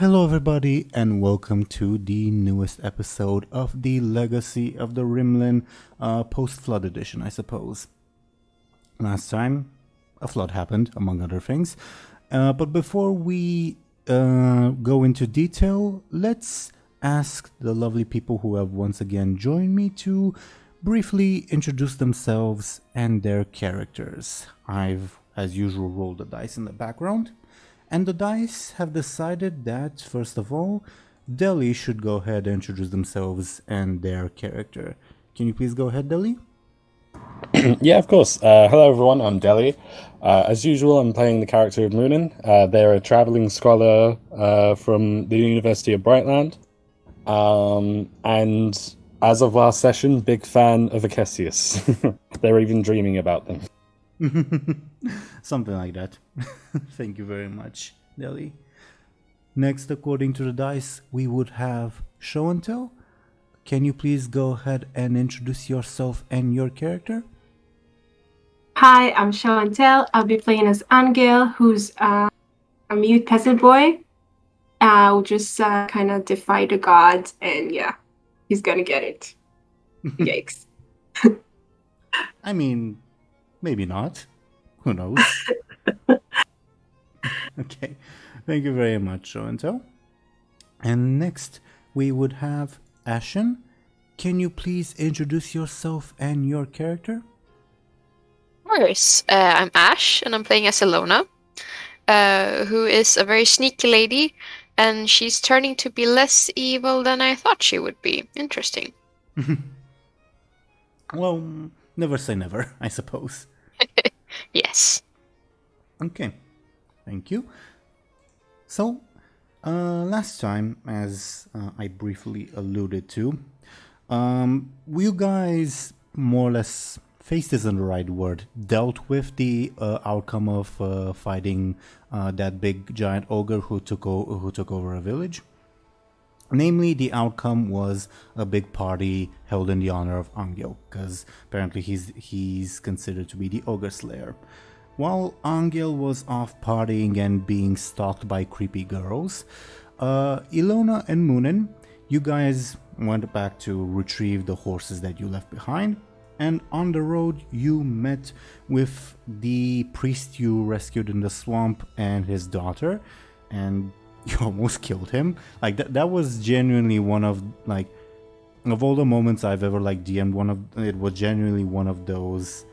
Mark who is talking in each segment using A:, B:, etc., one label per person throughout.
A: Hello, everybody, and welcome to the newest episode of the Legacy of the Rimlen post-flood edition, I suppose. Last time, a flood happened, among other things. But before we go into detail, let's ask the lovely people who have once again joined me to briefly introduce themselves and their characters. I've, as usual, rolled the dice in the background. And the dice have decided that, first of all, Dely should go ahead and introduce themselves and their character. Can you please go ahead, Dely?
B: Yeah, of course. Hello, everyone. I'm Dely. As usual, I'm playing the character of Muninn. They're a traveling scholar from the University of Brightland. And as of last session, big fan of Acesius. They're even dreaming about them.
A: Something like that. Thank you very much, Dely. Next, according to the dice, we would have Show&Tell. Can you please go ahead and introduce yourself and your character?
C: Hi, I'm Show&Tell. I'll be playing as Anghel, who's a mute peasant boy. Who just kind of defy the gods, and yeah, he's gonna get it. Yikes.
A: I mean, maybe not. Who knows? Okay. Thank you very much, Show&Tell. And next, we would have Ashen. Can you please introduce yourself and your character?
D: Of course. I'm Ash, and I'm playing as Illona, who is a very sneaky lady, and she's turning to be less evil than I thought she would be. Interesting.
A: Well, never say never, I suppose.
D: Yes.
A: Okay, thank you. So, last time, as I briefly alluded to, you guys more or less, faced isn't the right word, dealt with the outcome of fighting that big giant ogre who took over a village. Namely, the outcome was a big party held in the honor of Anghel, because apparently he's considered to be the ogre slayer. While Anghel was off partying and being stalked by creepy girls, Illona and Muninn, you guys went back to retrieve the horses that you left behind, and on the road you met with the priest you rescued in the swamp and his daughter, and you almost killed him. Like that was genuinely one of, like, of all the moments I've ever DM'd, it was genuinely one of those,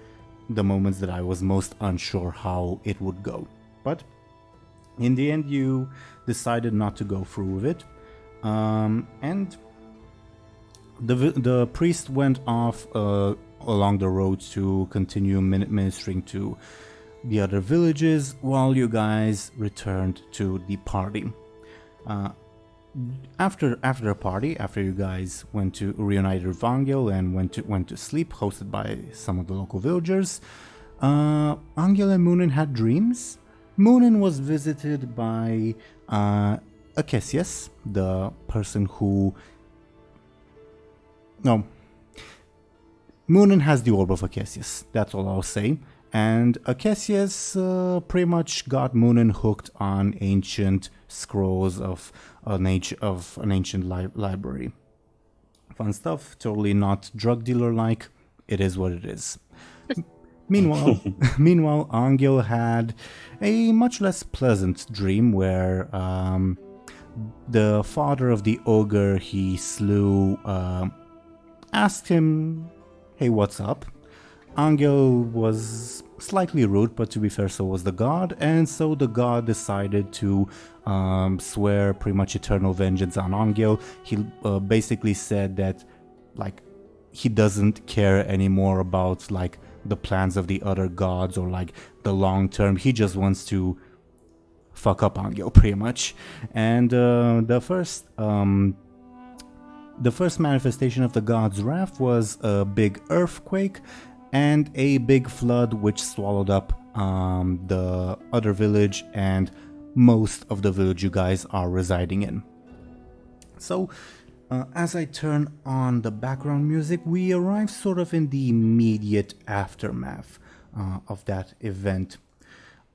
A: the moments that I was most unsure how it would go. But in the end, you decided not to go through with it, and the priest went off along the road to continue ministering to the other villages while you guys returned to the party. After the party, after you guys went to reunite with Anghel and went to sleep, hosted by some of the local villagers, Anghel and Muninn had dreams. Muninn was visited by Acesius, the person who... No. Muninn has the orb of Acesius, that's all I'll say. And Acesius pretty much got Muninn hooked on ancient scrolls of an ancient library. Fun stuff, totally not drug dealer-like. It is what it is. Meanwhile, Anghel had a much less pleasant dream where the father of the ogre he slew asked him, "Hey, what's up?" Anghel was slightly rude, but to be fair, so was the god, and so the god decided to swear pretty much eternal vengeance on Anghel. He basically said that, like, he doesn't care anymore about, like, the plans of the other gods or, like, the long term. He just wants to fuck up Anghel, pretty much. And the first manifestation of the god's wrath was a big earthquake and a big flood which swallowed up the other village and most of the village you guys are residing in. So, as I turn on the background music, we arrive sort of in the immediate aftermath of that event.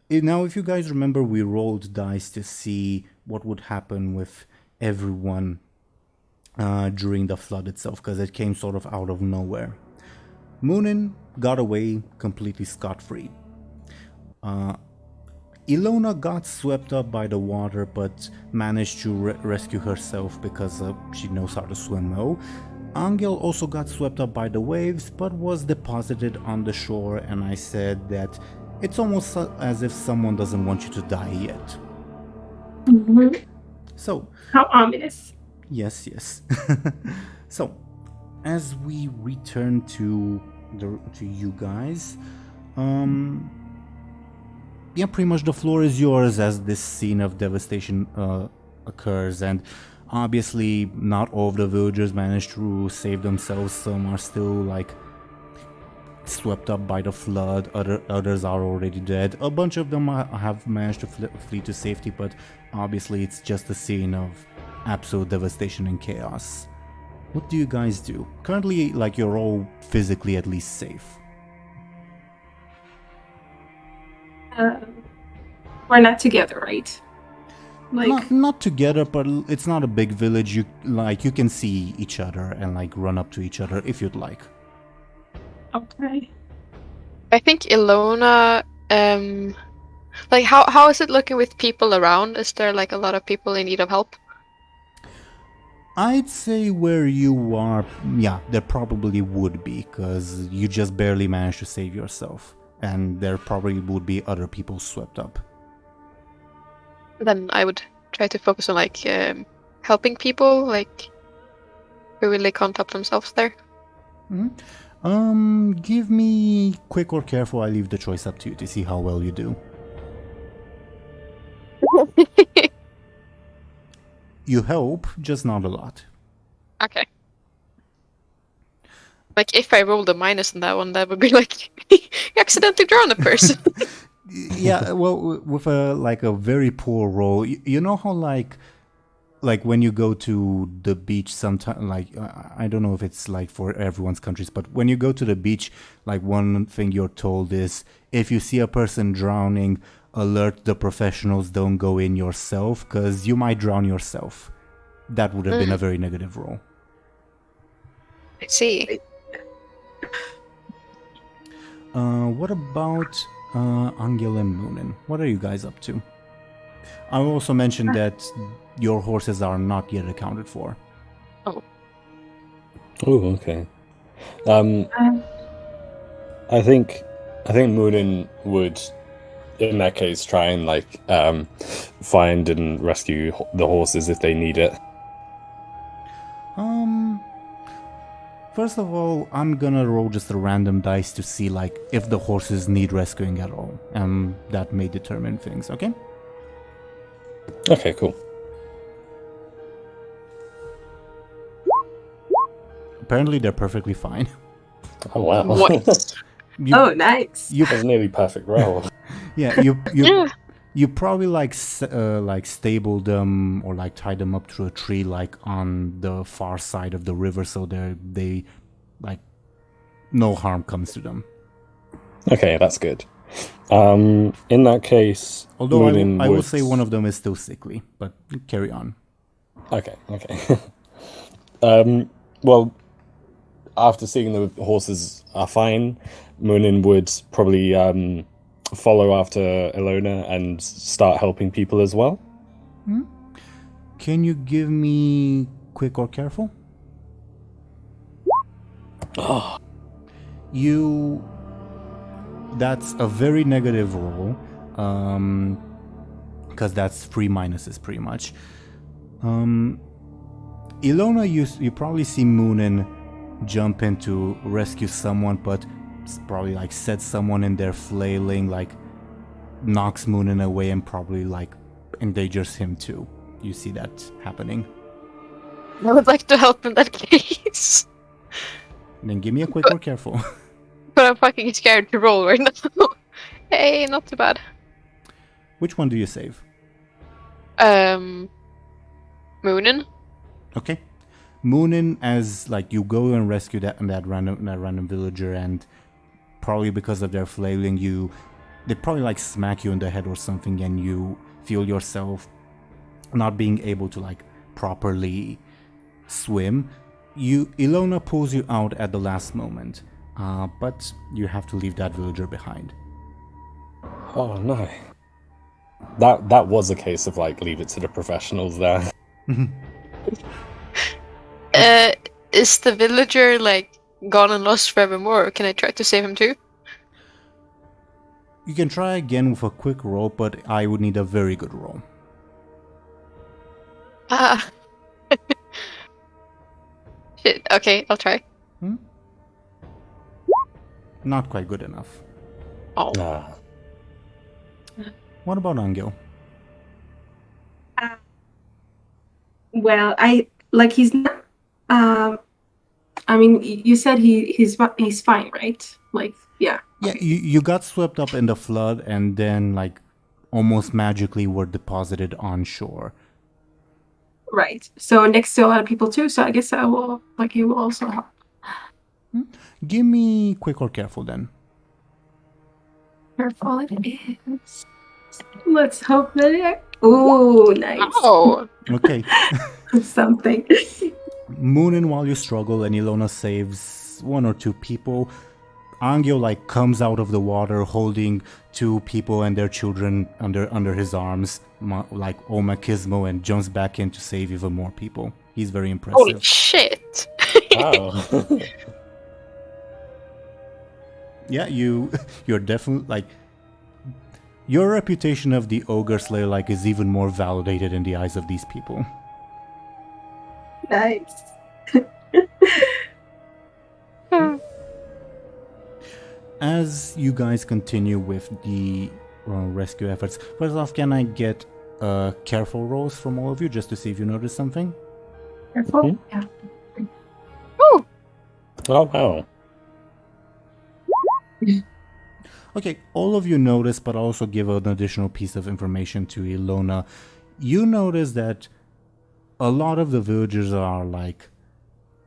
A: Now, if you guys remember, we rolled dice to see what would happen with everyone during the flood itself, because it came sort of out of nowhere. Muninn got away completely scot-free. Illona got swept up by the water, but managed to rescue herself because she knows how to swim well. Anghel also got swept up by the waves, but was deposited on the shore, and I said that it's almost as if someone doesn't want you to die yet.
C: Mm-hmm.
A: So,
C: how ominous.
A: Yes. So, as we return to you guys, yeah, pretty much the floor is yours as this scene of devastation occurs, and obviously not all of the villagers managed to save themselves. Some are still like swept up by the flood, others are already dead. A bunch of them have managed to flee to safety, but obviously it's just a scene of absolute devastation and chaos. What do you guys do? Currently, like, you're all physically at least safe.
C: We're not together, right? Like,
A: not together, but it's not a big village. You can see each other and like run up to each other if you'd like.
C: Okay.
D: I think Illona, like how is it looking with people around? Is there like a lot of people in need of help?
A: I'd say where you are, yeah, there probably would be, because you just barely managed to save yourself, and there probably would be other people swept up.
D: Then I would try to focus on like helping people, like who really can't help themselves there.
A: Mm-hmm. Give me quick or careful. I leave the choice up to you to see how well you do. You help, just not a lot.
D: Okay. Like if I rolled a minus on that one, that would be like you accidentally drown a person.
A: Yeah, well, with a very poor roll, you know how like when you go to the beach sometime, like I don't know if it's like for everyone's countries, but when you go to the beach, like one thing you're told is if you see a person drowning, alert the professionals, don't go in yourself, because you might drown yourself. That would have been a very negative roll.
D: I see.
A: What about Anghel and Muninn? What are you guys up to? I also mentioned that your horses are not yet accounted for.
B: Oh, okay. I think Muninn would, in that case, try and like find and rescue the horses if they need it.
A: First of all, I'm gonna roll just a random dice to see like if the horses need rescuing at all, and that may determine things. Okay?
B: Okay, cool.
A: Apparently, they're perfectly fine.
B: Oh wow!
D: What?
C: Oh, nice.
B: That's a nearly perfect roll.
A: Yeah, you probably like stable them or like tie them up to a tree like on the far side of the river, so they like no harm comes to them.
B: Okay, that's good. In that case,
A: Although I will say one of them is still sickly, but carry on.
B: Okay. Well, after seeing the horses are fine, Muninn would probably follow after Illona and start helping people as well.
A: Can you give me quick or careful?
B: Oh.
A: That's a very negative roll, because that's 3 minuses pretty much. Illona, you probably see Muninn jump in to rescue someone, but probably like set someone in there flailing, like knocks Muninn away and probably like endangers him too. You see that happening.
D: I would like to help in that case.
A: Then give me a quick or careful.
D: But I'm fucking scared to roll right now. Hey, not too bad.
A: Which one do you save?
D: Muninn.
A: Okay. Muninn, as like you go and rescue that random villager, and probably because of their flailing, they probably like smack you in the head or something, and you feel yourself not being able to like properly swim, Illona pulls you out at the last moment, but you have to leave that villager behind.
B: Oh no. That was a case of like leave it to the professionals there.
D: Is the villager like gone and lost forevermore? Or can I try to save him too?
A: You can try again with a quick roll, but I would need a very good roll.
D: Ah. Shit. Okay, I'll try.
A: Not quite good enough.
D: Oh.
B: Ah.
A: What about Anghel?
C: Well, he's not. I mean, you said he's fine, right? Like, yeah.
A: Yeah, you got swept up in the flood and then like almost magically were deposited on shore.
C: Right. So next to a lot of people too. So I guess he will also help.
A: Give me quick or careful then.
C: Careful it is. Let's hope that it. Ooh, nice.
D: Oh.
A: Okay.
C: Something.
A: Muninn, while you struggle and Illona saves one or two people, Anghel like comes out of the water holding two people and their children under his arms, like Omakismo, and jumps back in to save even more people. He's very impressive.
D: Holy shit.
B: Wow.
A: Yeah, you're definitely like your reputation of the ogre slayer like is even more validated in the eyes of these people.
C: Nice.
A: As you guys continue with the rescue efforts, first off, can I get careful rolls from all of you just to see if you notice something?
C: Careful. Yeah.
D: Oh.
B: Oh wow.
A: Okay, all of you notice, but also give an additional piece of information to Illona. You notice that a lot of the villagers are like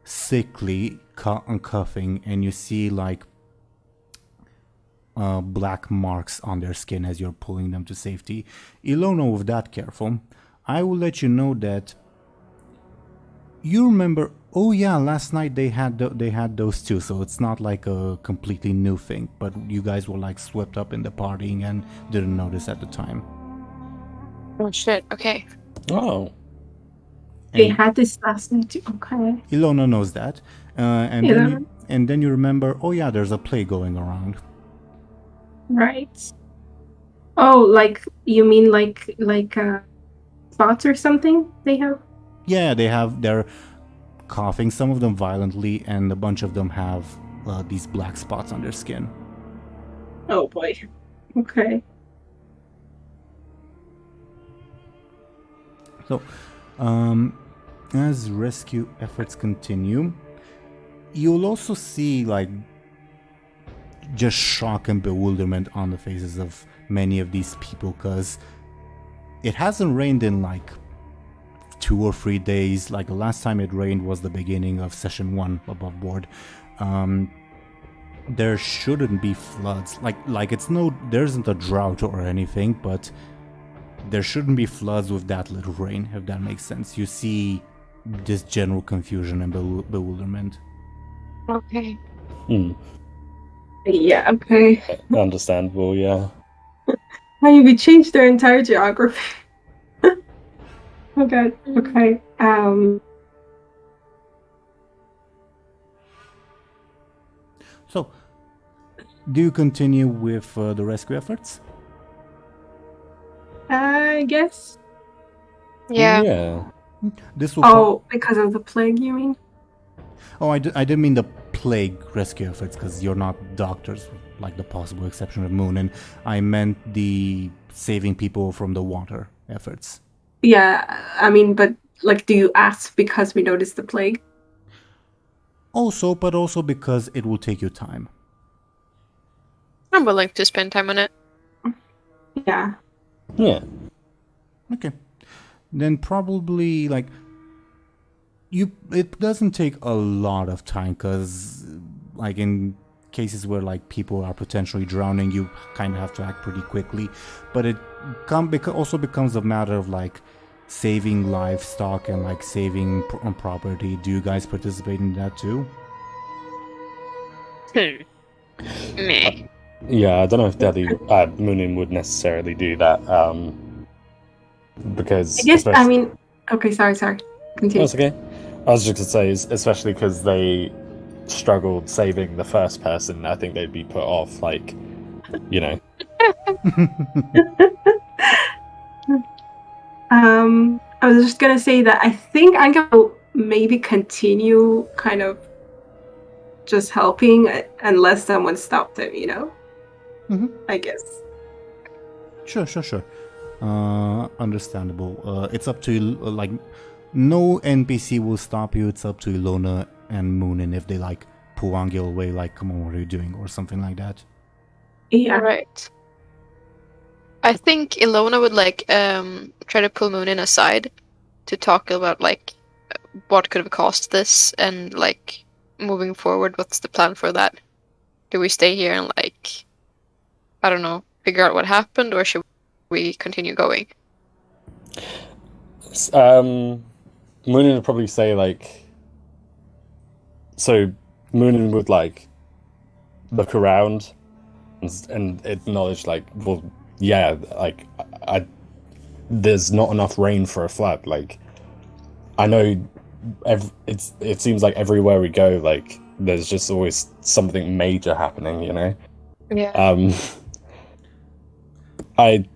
A: sickly, coughing, and you see like black marks on their skin as you're pulling them to safety. Illona, with that careful, I will let you know that you remember. Oh yeah, last night they had those too, so it's not like a completely new thing. But you guys were like swept up in the partying and didn't notice at the time.
D: Oh shit. Okay.
B: Oh.
C: They had this last night too. Okay.
A: Illona knows that, and then you remember. Oh yeah, there's a plague going around.
C: Right. Oh, like you mean like spots or something they have?
A: Yeah, they're coughing, some of them violently, and a bunch of them have these black spots on their skin.
C: Oh boy. Okay.
A: So, as rescue efforts continue, you'll also see like just shock and bewilderment on the faces of many of these people, because it hasn't rained in like 2 or 3 days. Like the last time it rained was the beginning of session 1 above board. There shouldn't be floods. Like there isn't a drought or anything, but there shouldn't be floods with that little rain, if that makes sense. You see this general confusion and bewilderment.
D: Okay.
C: Yeah, okay.
B: Understandable, yeah.
C: I mean, we changed their entire geography. Oh god. Okay.
A: So, do you continue with the rescue efforts?
C: I guess.
D: Yeah.
B: Yeah.
A: This will
C: Oh, because of the plague, you mean?
A: Oh, I didn't mean the plague rescue efforts, because you're not doctors, like the possible exception of Muninn. I meant the saving people from the water efforts.
C: Yeah, I mean, but like, do you ask because we noticed the plague?
A: Also, but also because it will take you time.
D: I'm willing to spend time on it.
C: Yeah.
B: Yeah.
A: Okay. Then probably like it doesn't take a lot of time, because like in cases where like people are potentially drowning, you kind of have to act pretty quickly, but it also becomes a matter of like saving livestock and like saving property. Do you guys participate in that too?
D: Meh.
B: Yeah, I don't know if Muninn would necessarily do that, because...
C: I guess,
B: especially-
C: okay, sorry. Continue.
B: That's okay. I was just going to say, especially because they struggled saving the first person, I think they'd be put off, like, you know.
C: I was just gonna say that I think Anghel will maybe continue kind of just helping unless someone stopped him, I guess.
A: Sure. Understandable. It's up to you, like, no NPC will stop you. It's up to Illona and Muninn if they like pull Anghel away, like, come on, what are you doing, or something like that.
C: Yeah.
D: Right. I think Illona would try to pull Muninn aside to talk about what could have caused this and moving forward. What's the plan for that? Do we stay here and I don't know, figure out what happened, or should we continue going?
B: Muninn would probably say so Muninn would look around and acknowledge well, yeah, there's not enough rain for a flood. I know it seems like everywhere we go, there's just always something major happening,
D: Yeah.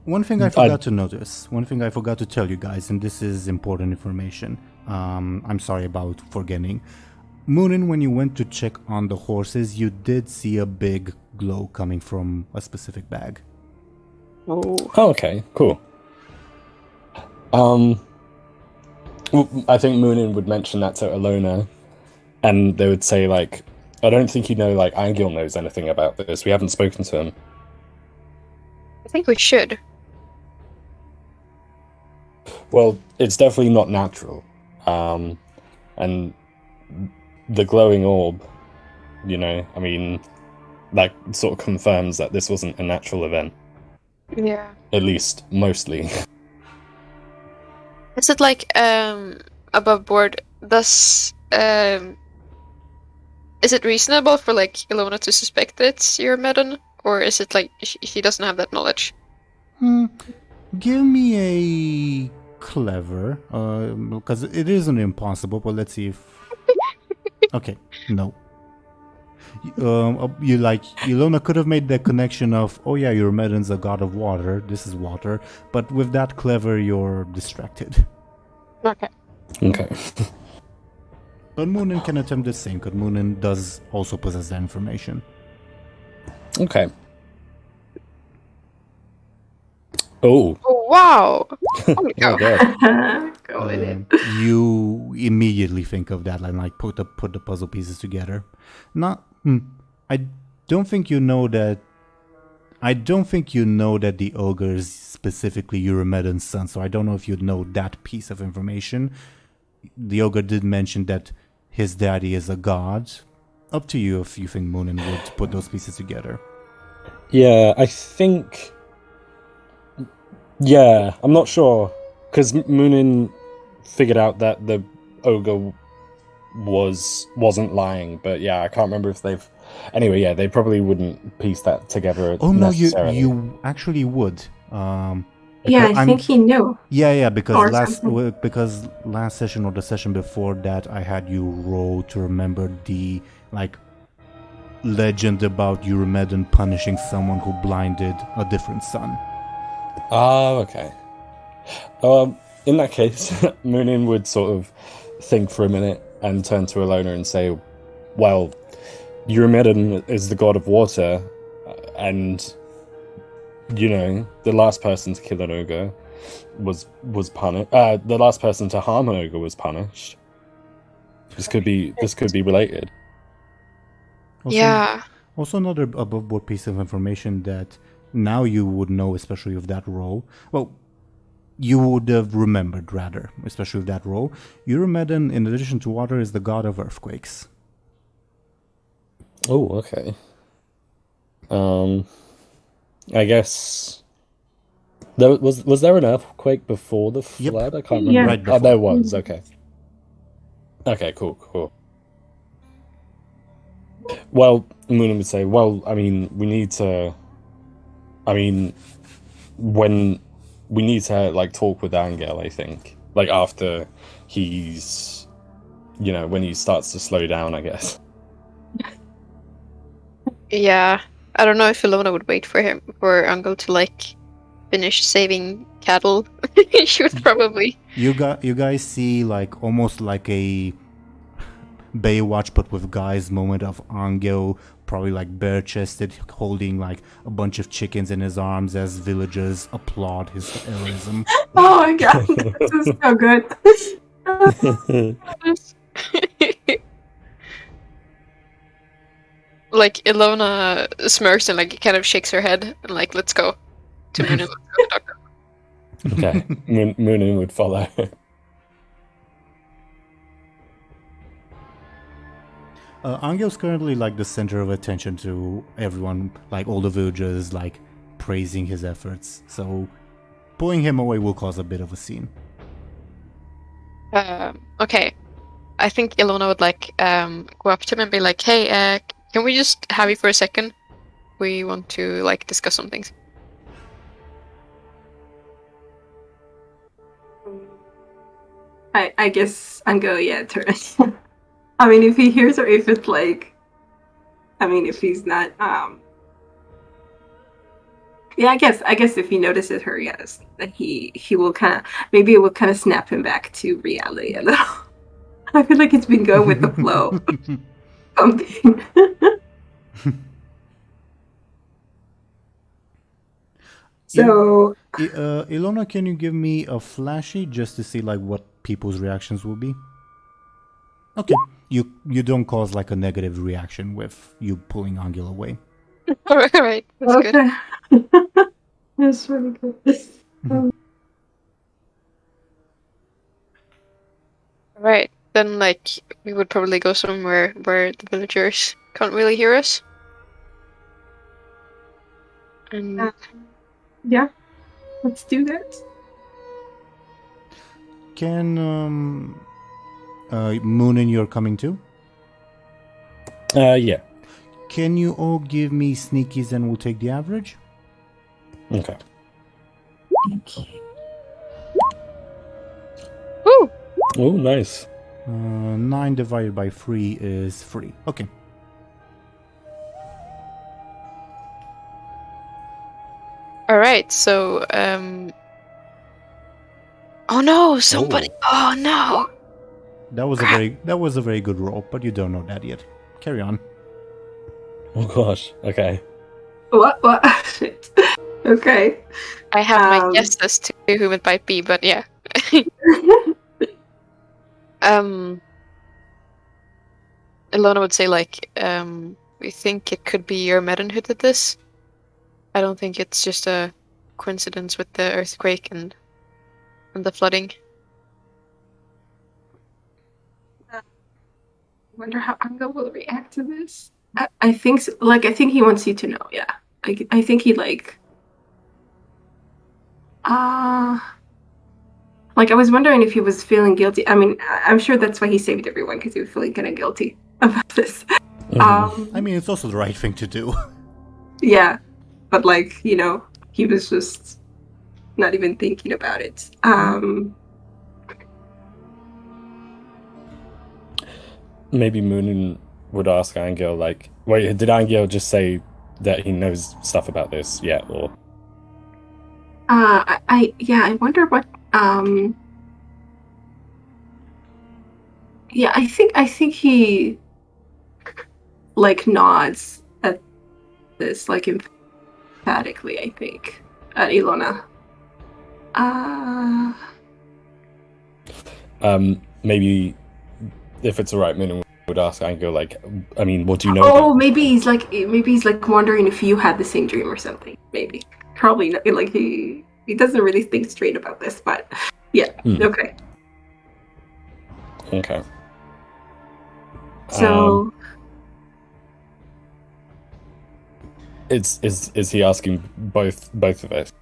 A: One thing I forgot to notice, one thing I forgot to tell you guys, and this is important information. I'm sorry about forgetting. Muninn, when you went to check on the horses, you did see a big glow coming from a specific bag.
D: Oh,
B: okay, cool. I think Muninn would mention that to Illona, and they would say I don't think Anghel knows anything about this. We haven't spoken to him.
D: I think we should.
B: Well, it's definitely not natural. And the glowing orb, that sort of confirms that this wasn't a natural event.
D: Yeah.
B: At least, mostly.
D: Is it above board? Is it reasonable for Illona to suspect that it's Eurymedon? Or is it he doesn't have that knowledge?
A: Give me a clever, because it isn't impossible, but let's see if... Okay, no. Illona could have made the connection of, oh yeah, Eurymedon's a god of water, this is water, but with that clever, you're distracted.
D: Okay.
A: But Muninn can attempt the same, because Muninn does also possess that information.
B: Okay. Oh.
D: Oh, wow! Holy cow.
B: Oh, God.
C: Go with it.
A: You immediately think of that and put the puzzle pieces together. I don't think you know that the ogre is specifically Eurymedon's son, so I don't know if you know that piece of information. The ogre did mention that his daddy is a god. Up to you if you think Muninn would put those pieces together.
B: Yeah, I think... Yeah, I'm not sure. Because Muninn figured out that the ogre wasn't lying, but yeah, I can't remember if they've... Anyway, yeah, they probably wouldn't piece that together necessarily.
A: You actually would.
C: Yeah, I think he knew.
A: Yeah, because
C: Or
A: because last session or the session before that, I had you roll to remember the legend about Eurymedon punishing someone who blinded a different son.
B: Oh, okay. In that case, Muninn would sort of think for a minute and turn to Illona and say, well, Eurymedon is the god of water, and the last person to kill an ogre was punished. The last person to harm an ogre was punished. This could be related.
D: Yeah.
A: Also, another above board piece of information that now you would know, especially with that role. Well, you would have remembered rather, especially with that role. Eurymedon, in addition to water, is the god of earthquakes.
B: Oh, okay. I guess Was there an earthquake before the
A: Yep.
B: flood? I can't remember.
C: Yeah.
A: Right
B: Oh,
A: before.
B: there was. Okay. Okay. Cool. Well, Muninn would say, well, I mean, we need to. I mean, when we need to like talk with Anghel, I think, like after he's, when he starts to slow down, I guess.
D: Yeah, I don't know if Illona would wait for Anghel to like finish saving cattle. She would probably.
A: You guys see like almost like a Baywatch but with guys moment of Anghel, probably like bare-chested, holding like a bunch of chickens in his arms as villagers applaud his heroism.
C: Oh my god, this is so good.
D: Like Illona smirks and like kind of shakes her head and like, let's go to Muninn. Let's go talk to him.
B: Okay, Muninn would follow.
A: Angel's currently like the center of attention to everyone, like all the villagers like praising his efforts. So pulling him away will cause a bit of a scene.
D: Okay, I think Illona would like go up to him and be like, "Hey, can we just have you for a second? We want to like discuss some things."
C: I guess Anghel, yeah, turn. I mean, if he hears or if it's like, I mean, if he's not, yeah, I guess if he notices her, yes, then he will kind of, maybe it will kind of snap him back to reality a little. I feel like it's been going with the flow. Something. So,
A: Illona, can you give me a flashy just to see like what people's reactions will be? Okay, you don't cause like a negative reaction with you pulling Anghel away.
D: All right, that's good.
C: okay. That's really good.
D: Right, then like we would probably go somewhere where the villagers can't really hear us. And
C: Yeah, let's do that.
A: Can Muninn, you're coming too?
B: Yeah.
A: Can you all give me sneakies and we'll take the average?
B: Okay.
D: woo!
B: Oh, nice.
A: 9 divided by 3 is 3. Okay.
D: All right, so oh no, somebody! Oh no!
A: That was a very good roll, but you don't know that yet. Carry on.
B: Oh gosh. Okay.
C: What? Shit. Okay.
D: I have my guesses to whom it might be, but yeah. Illona would say like, we think it could be your Medin who did this. I don't think it's just a coincidence with the earthquake and the flooding.
C: Wonder how Anghel will react to this. I think so, like I think he wants you to know. Yeah, I think he like. Like I was wondering if he was feeling guilty. I mean, I'm sure that's why he saved everyone because he was feeling kind of guilty about this.
A: I mean, it's also the right thing to do.
C: Yeah, but like he was just not even thinking about it.
B: Maybe Muninn would ask Anghel, like, wait, did Anghel just say that he knows stuff about this yet, or?
C: I wonder what. Yeah, I think he like nods at this like emphatically. I think at Illona.
B: Maybe if it's alright, Muninn would ask Anghel, like, I mean, what do you know?
C: Oh, maybe he's like wondering if you had the same dream or something. Maybe, probably not. Like he doesn't really think straight about this, but yeah, okay.
B: Okay.
C: So,
B: is he asking both of us?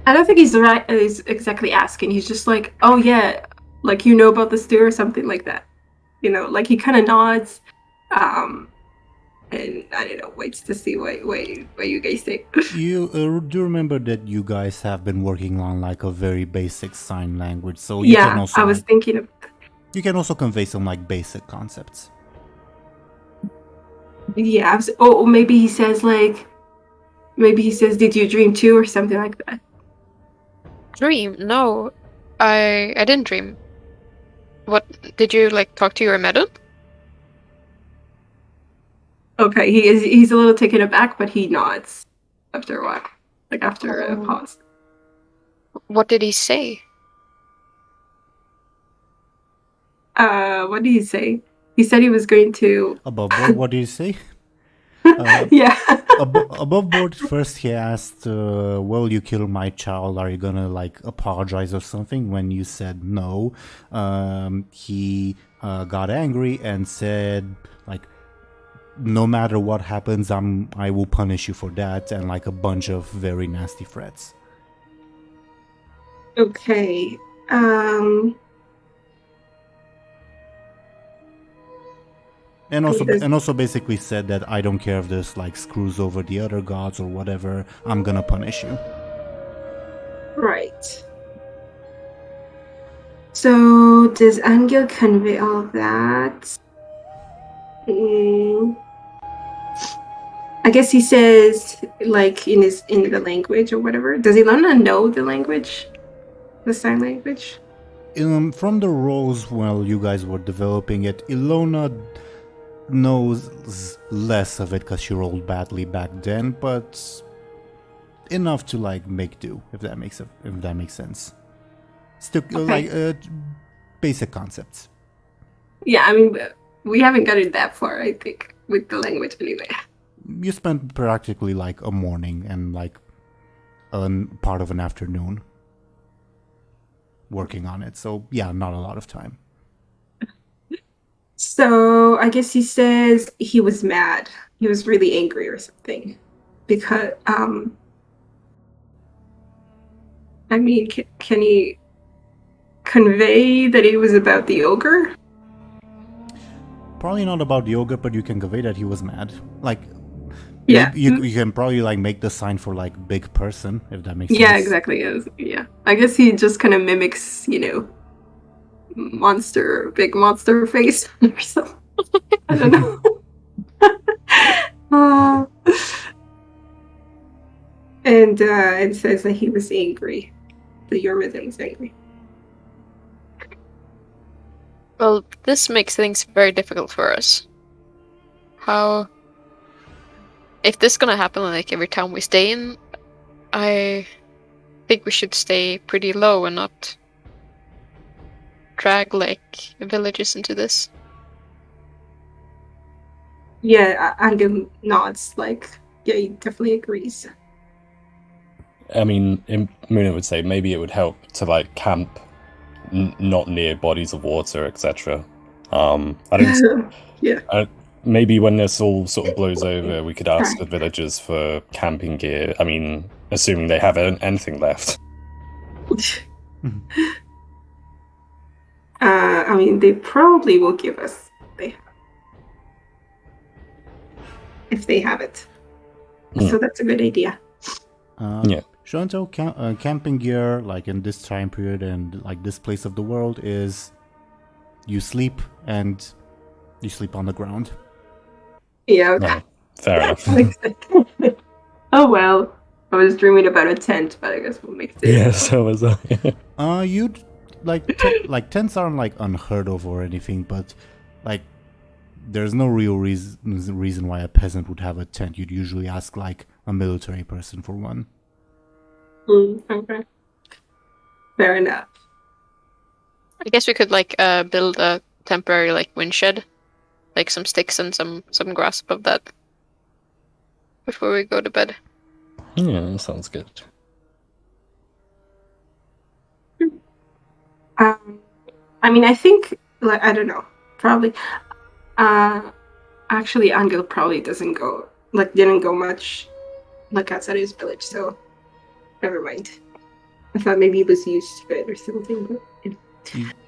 C: I don't think he's right. He's exactly asking. He's just like, "Oh yeah, like you know about the stew or something like that." You know, like he kind of nods, and I don't know, waits to see what you guys think.
A: You do remember that you guys have been working on like a very basic sign language, so you can
C: Yeah,
A: also
C: I was thinking of.
A: you can also convey some like basic concepts.
C: Yeah, I was. Oh, maybe he says like, maybe he says, "Did you dream too?" or something like that.
D: Dream? No, I didn't dream. What did you like talk to your medal?
C: Okay, he's a little taken aback, but he nods after a while, like after a pause.
D: What did he say?
C: What did he say? He said he was going to.
A: Above board, what did you say?
C: Yeah.
A: Above board, first he asked, "Well, you killed my child. Are you gonna like apologize or something?" When you said no, he got angry and said, "Like, no matter what happens, I will punish you for that," and like a bunch of very nasty threats.
C: Okay.
A: And also basically said that I don't care if this like screws over the other gods or whatever. I'm gonna punish you.
C: Right. So does Anghel convey all of that? I guess he says like in the language or whatever. Does Illona know the language? The sign language?
A: From the roles while you guys were developing it, Illona knows less of it because she rolled badly back then, but enough to like make do, if that makes sense. Still,
C: Okay.
A: like basic concepts.
C: Yeah, I mean, we haven't gotten that far, I think, with the language anyway.
A: You spent practically like a morning and like a part of an afternoon working on it, so yeah, not a lot of time.
C: So I guess he says he was mad. He was really angry or something. Because, I mean, can he convey that it was about the ogre?
A: Probably not about the ogre, but you can convey that he was mad. Like,
C: Yeah.
A: you can probably like make the sign for like big person, if that makes sense.
C: Yeah, exactly. Yeah. I guess he just kind of mimics, big monster face or something. I don't know. And it says that he was angry. The Yormithon was angry.
D: Well, this makes things very difficult for us. How... If this is gonna happen like every town we stay in, I think we should stay pretty low and not drag like villages into this.
C: Yeah, Anghel nods, like, yeah, he definitely agrees.
B: I mean, Muninn would say maybe it would help to like camp not near bodies of water, etc. I don't.
C: Yeah.
B: Maybe when this all sort of blows over, we could ask the villagers for camping gear. I mean, assuming they have anything left.
C: I mean, they probably will give us if they have it. So that's a good idea.
B: Yeah.
A: Show&Tell camping gear, like in this time period and like this place of the world, is you sleep on the ground.
C: Yeah. Okay.
B: No, fair enough.
C: Oh well, I was dreaming about a tent, but I guess we'll make it.
B: Yeah, so was I.
A: You'd like like tents aren't like unheard of or anything, but like there's no real reason why a peasant would have a tent. You'd usually ask like a military person for one.
C: Okay. Fair enough.
D: I guess we could like build a temporary like windshed, like some sticks and some grass above that before we go to bed.
B: Yeah, that sounds good.
C: I mean, I think, like, I don't know, probably. Actually, Anghel probably didn't go much, like outside his village. So, never mind. I thought maybe it was used to it or something. But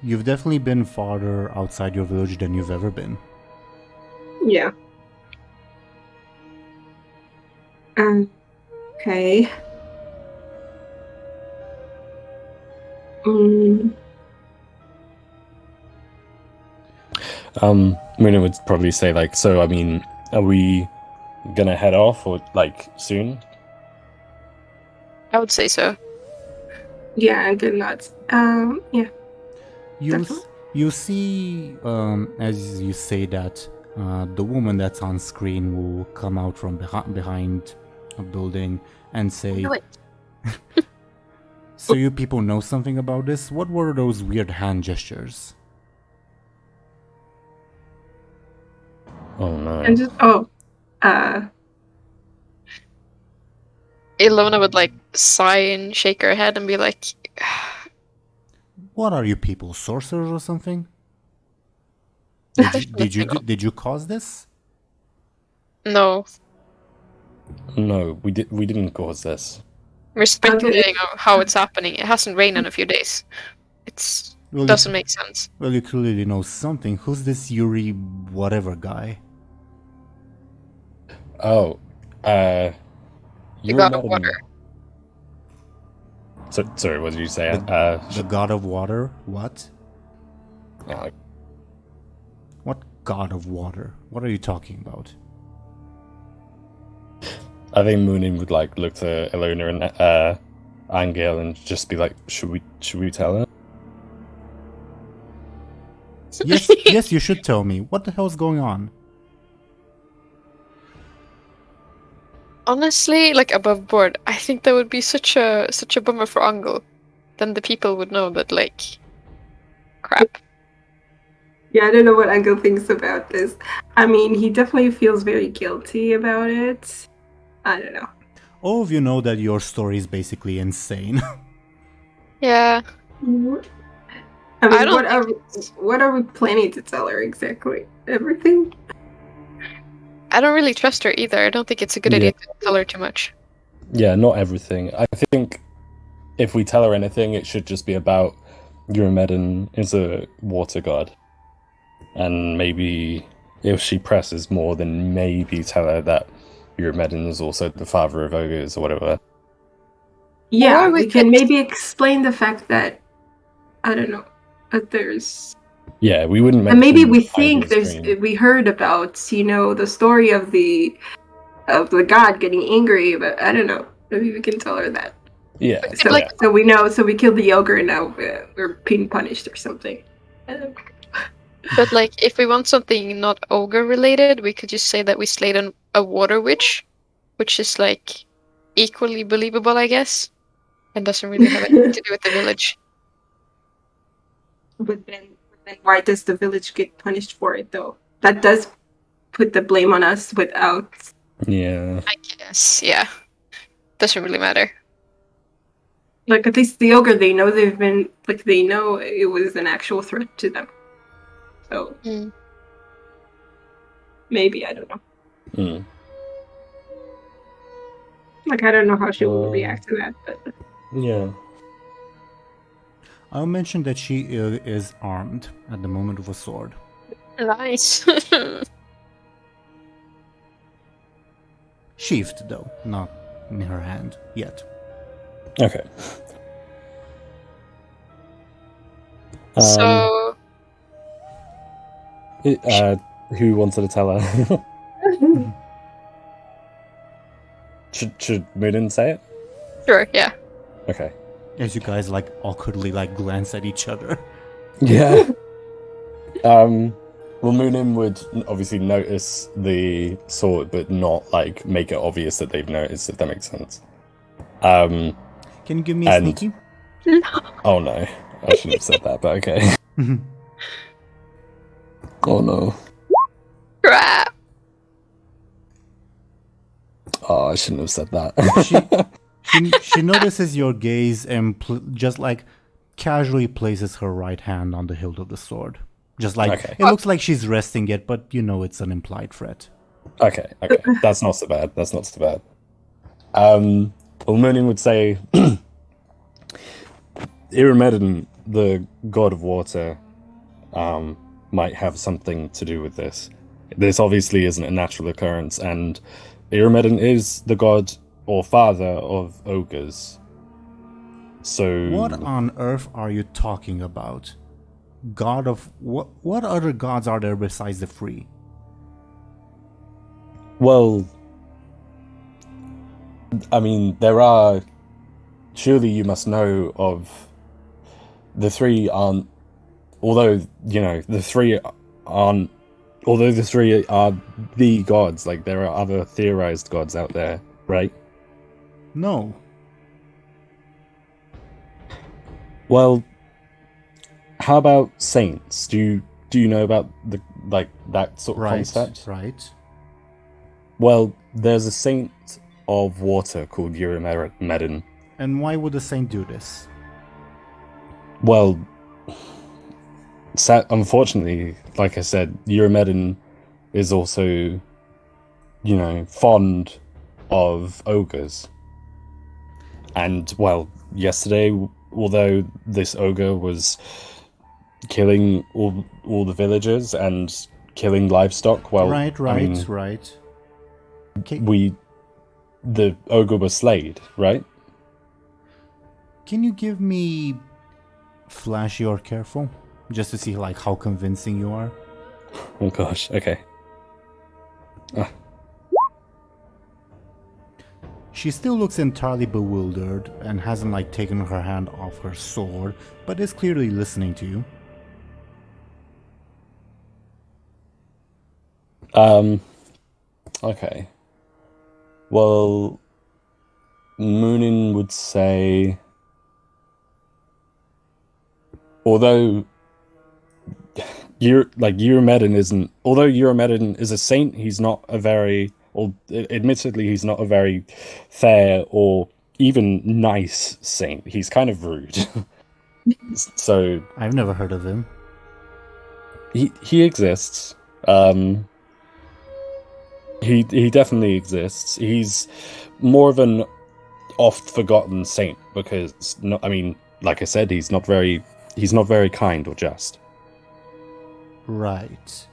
A: You've definitely been farther outside your village than you've ever been.
C: yeah. Okay.
B: Muninn would probably say, like, so, I mean, are we gonna head off, or, like, soon?
D: I would say so.
C: Yeah, good nuts. Yeah.
A: You see, as you say that, the woman that's on screen will come out from behind a building and say,
D: Do it.
A: "So you people know something about this? What were those weird hand gestures?"
B: Oh, no.
C: And just
D: Illona would like sigh and shake her head and be like,
A: What are you people, sorcerers or something? Did you cause this?
D: "No,
B: No, we didn't cause this.
D: we're speculating on how it's happening. It hasn't rained in a few days. It
A: Well,
D: doesn't make sense."
A: Well, you clearly know something. Who's this Yuri whatever guy?
B: Oh,
D: The
B: you're
D: god of
B: Madam-
D: water.
B: So, sorry, what did you say?
A: The god of water? What?
B: uh,
A: What god of water? What are you talking about?
B: I think Muninn would like look to Illona and Anghel and just be like, should we tell her?
A: Yes, yes, you should tell me. What the hell's going on?
D: Honestly, like above board, I think that would be such a bummer for Anghel. Then the people would know that, like, crap.
C: yeah, I don't know what Anghel thinks about this. I mean, he definitely feels very guilty about it. I don't know.
A: All of you know that your story is basically insane.
D: Yeah.
C: I mean,
D: I don't
C: what are we planning to tell her exactly? Everything?
D: I don't really trust her either. I don't think it's a good idea to tell her too much.
B: Yeah, not everything. I think if we tell her anything, it should just be about Eurymedon is a water god. And maybe if she presses more, then maybe tell her that Eurymedon is also the father of ogres or whatever.
C: Yeah,
D: Or
C: we
D: we
C: can
D: could-
C: maybe explain the fact that, I don't know, that there's...
B: Yeah, we wouldn't
C: And maybe
B: mention
C: we think
B: Ivor's dream.
C: we heard about, you know, the story of the god getting angry, but I don't know. Maybe we can tell her that.
B: Yeah,
C: So,
D: like-
C: so we know, so we killed the ogre and now we're being punished or something.
D: But like, if we want something not ogre related, we could just say that we slayed a water witch, which is like equally believable, I guess, and doesn't really have anything to do with the village.
C: But then why does the village get punished for it though? That does put the blame on us without...
B: yeah.
D: I guess, yeah. Doesn't really matter.
C: Like, at least the ogre, they know they know it was an actual threat to them. So, maybe, I don't know.
B: Mm.
C: Like, I don't know how she will react to that, but...
B: Yeah.
A: I'll mention that she is armed at the moment with a sword.
D: Nice.
A: Sheathed, though, not in her hand yet.
B: Okay.
D: So,
B: Who wanted to tell her? should Muninn say it?
D: sure, yeah.
B: Okay.
A: As you guys, like, awkwardly, like, glance at each other.
B: Yeah. Well, Muninn would obviously notice the sword, but not, like, make it obvious that they've noticed, if that makes sense.
A: Can you give me a
B: And-
A: sneaky?
B: Oh no. I shouldn't have said that, but okay. Oh no.
D: Crap.
B: Oh, I shouldn't have said that.
A: She notices your gaze and just, like, casually places her right hand on the hilt of the sword. Just like,
B: Okay.
A: it looks like she's resting it, but you know it's an implied threat.
B: Okay. That's not so bad. Well, Muninn would say, Eurymedon, the god of water, might have something to do with this. This obviously isn't a natural occurrence, and Eurymedon is the god or father of ogres. So
A: What on earth are you talking about? God of what other gods are there besides the three?
B: well, I mean, there are. Surely you must know of the three aren't. Although the three aren't. Although the three are the gods, like there are other theorized gods out there, right?
A: No.
B: Well, how about saints? Do you know about that sort of concept?
A: Right.
B: Well, there's a saint of water called Eurymedon.
A: And why would a saint do this?
B: Well, unfortunately, like I said, Eurymedon is also, fond of ogres. And, well, yesterday, although this ogre was killing all the villagers and killing livestock, well,
A: Right. Okay.
B: The ogre was slayed, right?
A: Can you give me flashy or careful? Just to see how convincing you are.
B: Oh gosh, okay.
A: She still looks entirely bewildered and hasn't taken her hand off her sword, but is clearly listening to you.
B: Okay. Well, Muninn would say, although Eurymedon isn't, although Eurymedon is a saint, he's not a very, or admittedly, he's not a very fair or even nice saint. He's kind of rude. So
A: I've never heard of him.
B: he exists. He definitely exists. He's more of an oft-forgotten saint because, like I said, he's not very kind or just.
A: Right.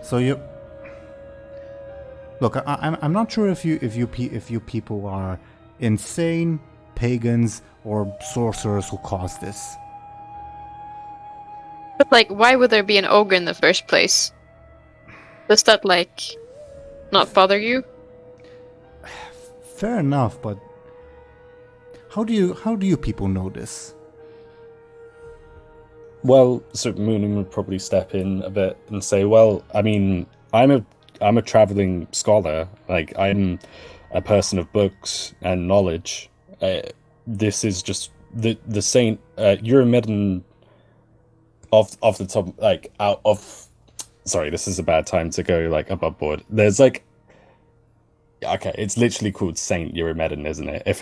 A: So you look. I'm not sure if you people are insane, pagans, or sorcerers who caused this.
D: But why would there be an ogre in the first place? Does that not bother you?
A: Fair enough, but how do you people know this?
B: Well, so Muninn would probably step in a bit and say, "Well, I'm a traveling scholar. I'm a person of books and knowledge. This is just the saint Eurymedon off the top, out of. Sorry, this is a bad time to go above board. There's okay, it's literally called Saint Eurymedon, isn't it? If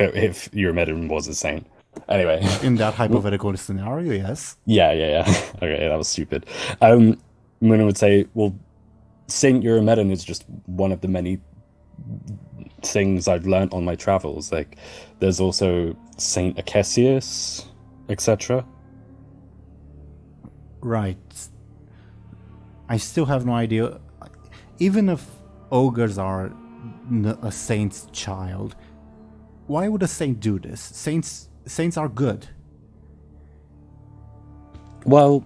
B: Eurymedon was a saint." Anyway.
A: In that hypothetical scenario, yes.
B: Yeah. Okay, that was stupid. Muninn would say, well, Saint Eurymedon is just one of the many things I've learned on my travels. There's also Saint Acesius, etc.
A: Right. I still have no idea. Even if ogres are a saint's child, why would a saint do this? Saints are good.
B: Well,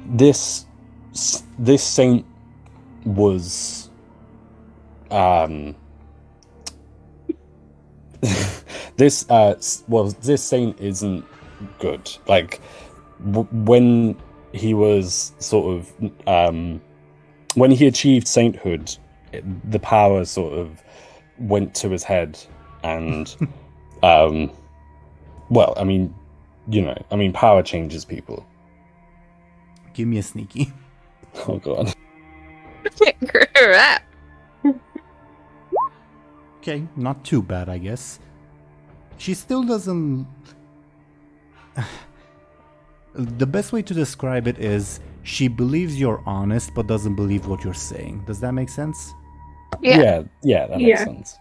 B: this saint was this saint isn't good. When he was when he achieved sainthood, the power sort of went to his head, and power changes people.
A: Give me a sneaky.
B: Oh god.
D: Crap.
A: Okay, not too bad, I guess. She still doesn't. The best way to describe it is she believes you're honest but doesn't believe what you're saying. Does that make sense?
B: Yeah, that makes sense.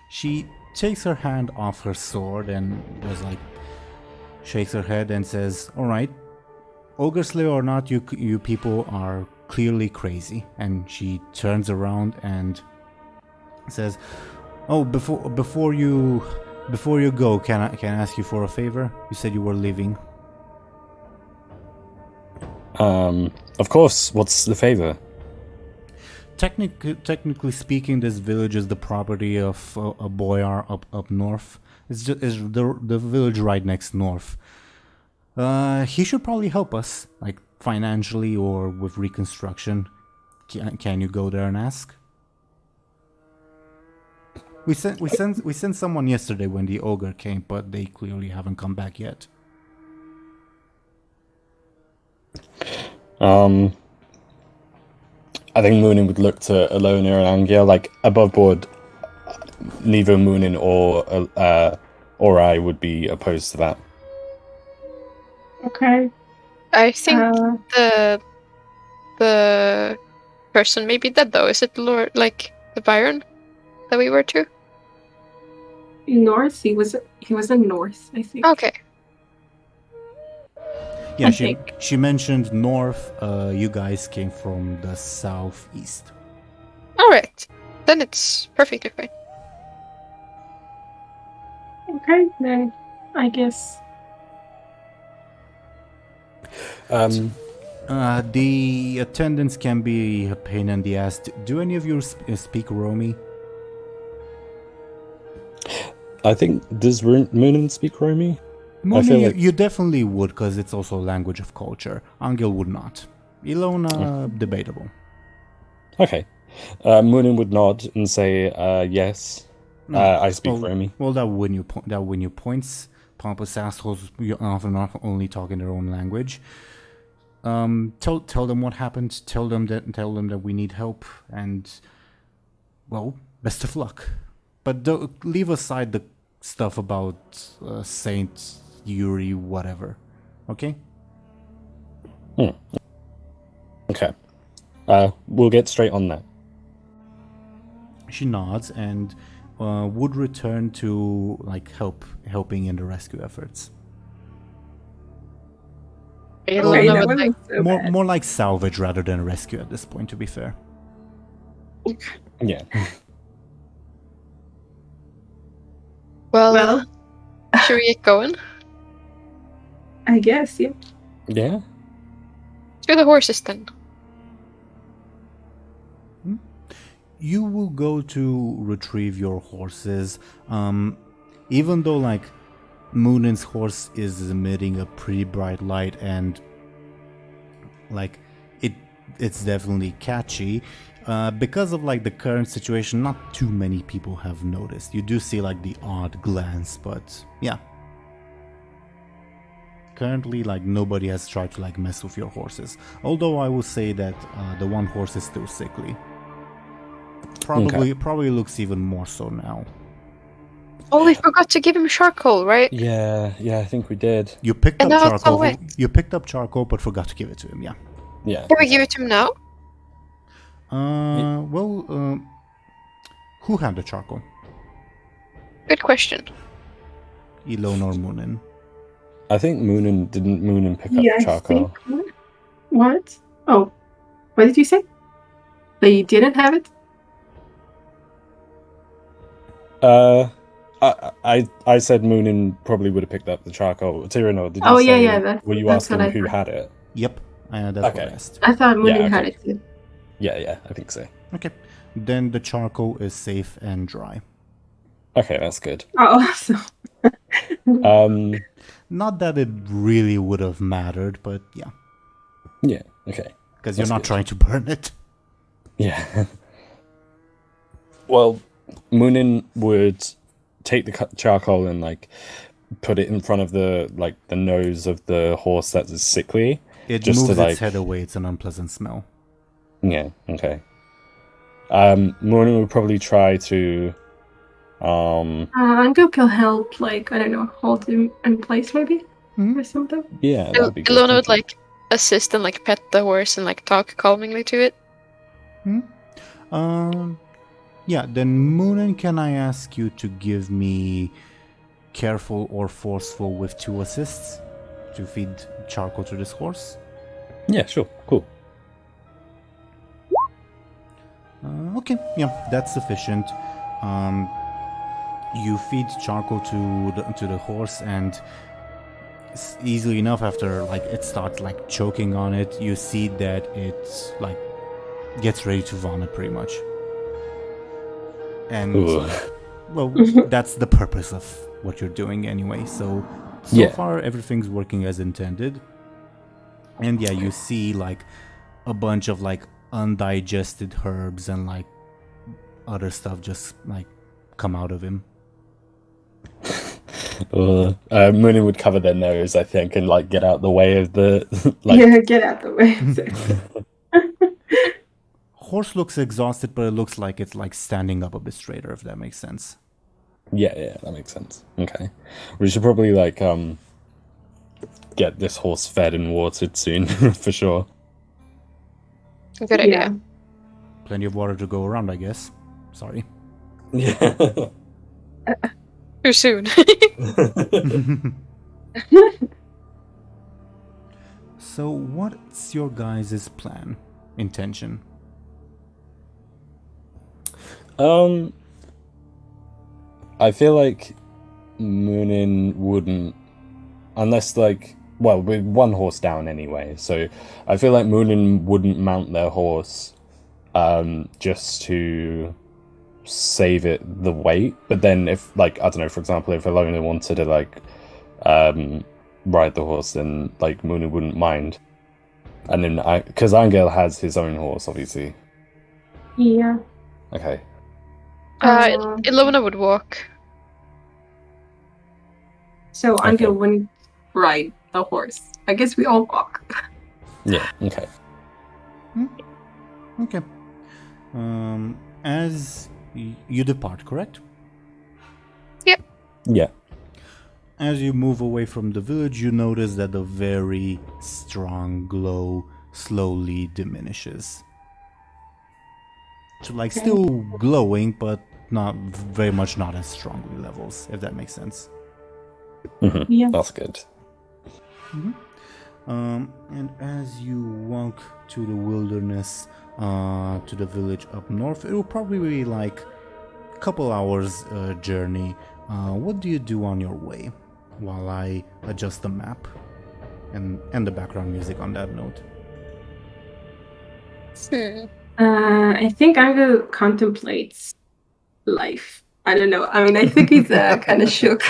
A: She takes her hand off her sword and was like, shakes her head and says, "All right, Ogre Slayer or not, you people are clearly crazy." And she turns around and says, "Oh, before you go, can I ask you for a favor? You said you were leaving."
B: Of course. What's the favor?
A: Technically speaking, this village is the property of a Boyar up north. It's just the village right next north. He should probably help us, like financially or with reconstruction. Can you go there and ask? We sent someone yesterday when the ogre came, but they clearly haven't come back yet.
B: I think Muninn would look to Illona and Anghel, like above board. Neither Muninn or I would be opposed to that.
C: Okay.
D: I think the person may be dead though. Is it Lord like the Byron that we were to?
C: North. He was in North, I think.
D: Okay.
A: Yeah,
C: I
A: she mentioned north. You guys came from the southeast.
D: All right. Then it's perfectly fine.
C: Okay, then I guess.
A: The attendants can be a pain in the ass. Do any of you speak Romy?
B: I think, does Muninn speak Romy?
A: Romy,
B: I feel like...
A: you definitely would, because it's also a language of culture. Anghel would not. Illona, debatable.
B: Okay. Muninn would nod and say, yes.
A: No.
B: I speak Romy.
A: Well, that win you points. Pompous assholes often only talk in their own language. Tell them what happened. Tell them that we need help, and well, best of luck. But don't leave aside the stuff about Saint Yuri, whatever. Okay?
B: Okay. We'll get straight on that.
A: She nods and would return to like helping in the rescue efforts.
C: Okay, that wasn't so bad.
A: More like salvage rather than rescue at this point, to be fair.
B: Yeah.
D: Well, should we get going?
C: I guess, yeah.
B: Yeah?
D: To the horses then.
A: You will go to retrieve your horses. Even though like Muninn's horse is emitting a pretty bright light and like it's definitely catchy. Because of like the current situation, not too many people have noticed. You do see like the odd glance, but yeah. Currently, like nobody has tried to like mess with your horses. Although I will say that the one horse is still sickly. Probably looks even more so now.
D: Oh, we forgot to give him charcoal, right?
B: Yeah, I think we did.
A: You picked
D: And
A: up
D: now it's all
A: charcoal.
D: wet.
A: You picked up charcoal, but forgot to give it to him. Yeah.
B: Yeah.
D: Can we give it to him now?
A: Who had the charcoal?
D: Good question.
A: Illona or Muninn?
B: I think Muninn pick up
C: Yeah, I
B: charcoal.
C: think. What? Oh, what did you say? That you didn't have it?
B: I said Muninn probably would have picked up the charcoal. Teeironor, did you
C: Oh,
B: say?
C: yeah,
B: were you
C: that's what
B: asking
C: I
B: who
C: thought.
B: had it?
A: Yep. That's
B: Okay.
A: what I asked.
C: I thought Muninn
B: Yeah,
C: had
B: okay.
C: it too.
B: Yeah, I think so.
A: Okay. Then the charcoal is safe and dry.
B: Okay, that's good.
C: Oh, awesome.
A: Not that it really would have mattered, but yeah.
B: Yeah, okay.
A: Because you're
B: That's
A: not
B: good.
A: trying to burn it.
B: Yeah. Well, Muninn would take the charcoal and like put it in front of the nose of the horse that is sickly.
A: It
B: Just to,
A: moves
B: like-
A: its head away. It's an unpleasant smell.
B: Yeah, okay. Muninn would probably try to
C: Anghel can help, like, I don't know, hold him in place maybe? Or something?
B: yeah, that'd be good.
D: Illona
B: Thank
D: would
B: you.
D: like assist and like pet the horse and like talk calmingly to it.
A: Yeah, then Muninn, can I ask you to give me careful or forceful with 2 assists to feed charcoal to this horse?
B: Yeah, sure. Cool.
A: Okay, yeah, that's sufficient. You feed charcoal to the horse, and easily enough, after like it starts like choking on it, you see that it like gets ready to vomit pretty much. And
B: Ooh.
A: well, that's the purpose of what you're doing anyway. So
B: Yeah.
A: far everything's working as intended. And yeah, you see like a bunch of like undigested herbs and like other stuff just like come out of him.
B: Muninn would cover their nose, I think, and like get out the way of the like.
C: Yeah, get out the way.
A: Horse looks exhausted, but it looks like it's like standing up a bit straighter, if that makes sense.
B: Yeah, that makes sense. Okay, we should probably like get this horse fed and watered soon for sure.
D: Good idea.
A: Plenty of water to go around, I guess. Sorry.
B: Yeah.
D: Too soon.
A: So, what's your guys' plan, intention?
B: I feel like Muninn wouldn't, unless like, well, with 1 horse down anyway. So I feel like Muninn wouldn't mount their horse, just to save it the weight. But then if like, I don't know, for example, if Illona wanted to like, ride the horse, then like Muninn wouldn't mind. And then because Anghel has his own horse, obviously.
C: Yeah.
B: Okay.
D: Illona would walk.
C: So
B: Okay.
C: Anghel wouldn't ride the horse. I guess we all walk.
B: Yeah. Okay.
A: Okay. As you depart, correct?
B: Yeah.
A: As you move away from the village, you notice that the very strong glow slowly diminishes. So, like, still glowing, but not very much, not as strongly levels, if that makes sense.
B: Mm-hmm.
C: Yeah.
B: That's good.
A: And as you walk to the wilderness, to the village up north, it will probably be like a couple hours journey. What do you do on your way? While I adjust the map and the background music on that note.
C: I think Anghel contemplates life. I don't know. I mean, I think he's kind of shook.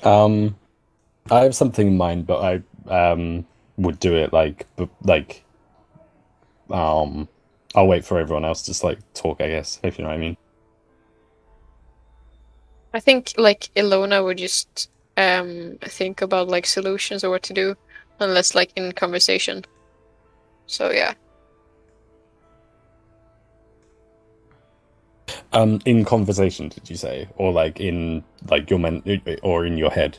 B: I have something in mind, but I would do it I'll wait for everyone else to like talk, I guess, if you know what I mean.
D: I think like Illona would just think about like solutions or what to do, unless like in conversation. So yeah.
B: In conversation, did you say, or like in like your or in your head?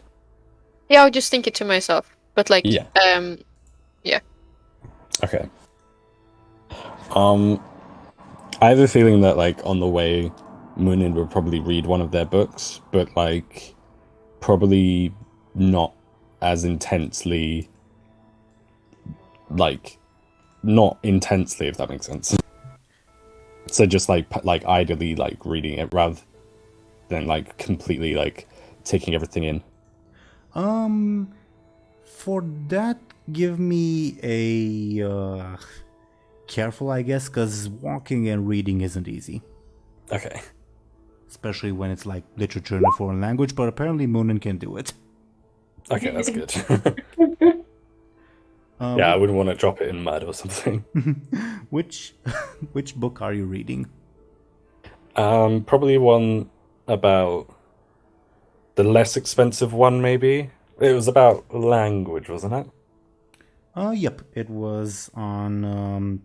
D: Yeah, I'll just think it to myself. But like
B: Yeah.
D: Yeah.
B: Okay. I have a feeling that like on the way, Muninn would probably read one of their books, but like probably not as intensely, like not intensely, if that makes sense. So just like idly like reading it rather than like completely like taking everything in.
A: For that, give me a careful, I guess, because walking and reading isn't easy.
B: Okay.
A: Especially when it's like literature in a foreign language, but apparently Muninn can do it.
B: Okay, that's good. Yeah, I wouldn't want to drop it in mud or something.
A: Which book are you reading?
B: Probably one about the less expensive one, maybe. It was about language, wasn't it?
A: Yep, it was on.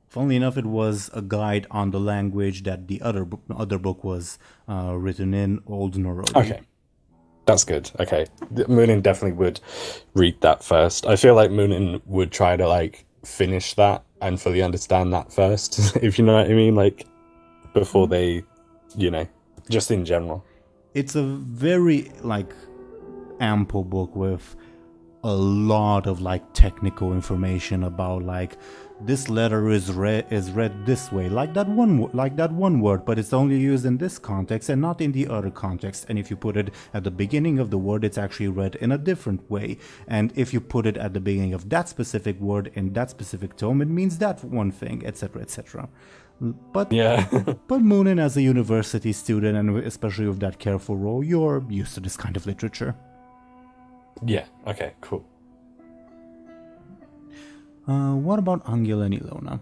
A: Funnily enough, it was a guide on the language that the other book was written in Old Norodi.
B: Okay. That's good. Okay. Muninn definitely would read that first. I feel like Muninn would try to like finish that and fully understand that first, if you know what I mean, like before they, just in general.
A: It's a very like ample book with a lot of like technical information about like this letter is read this way, like that one word, but it's only used in this context and not in the other context. And if you put it at the beginning of the word, it's actually read in a different way. And if you put it at the beginning of that specific word in that specific tome, it means that one thing, etc., etc. But
B: Yeah.
A: but Muninn, as a university student, and especially with that careful role, you're used to this kind of literature.
B: Yeah. Okay. Cool.
A: What about Anghel and Illona?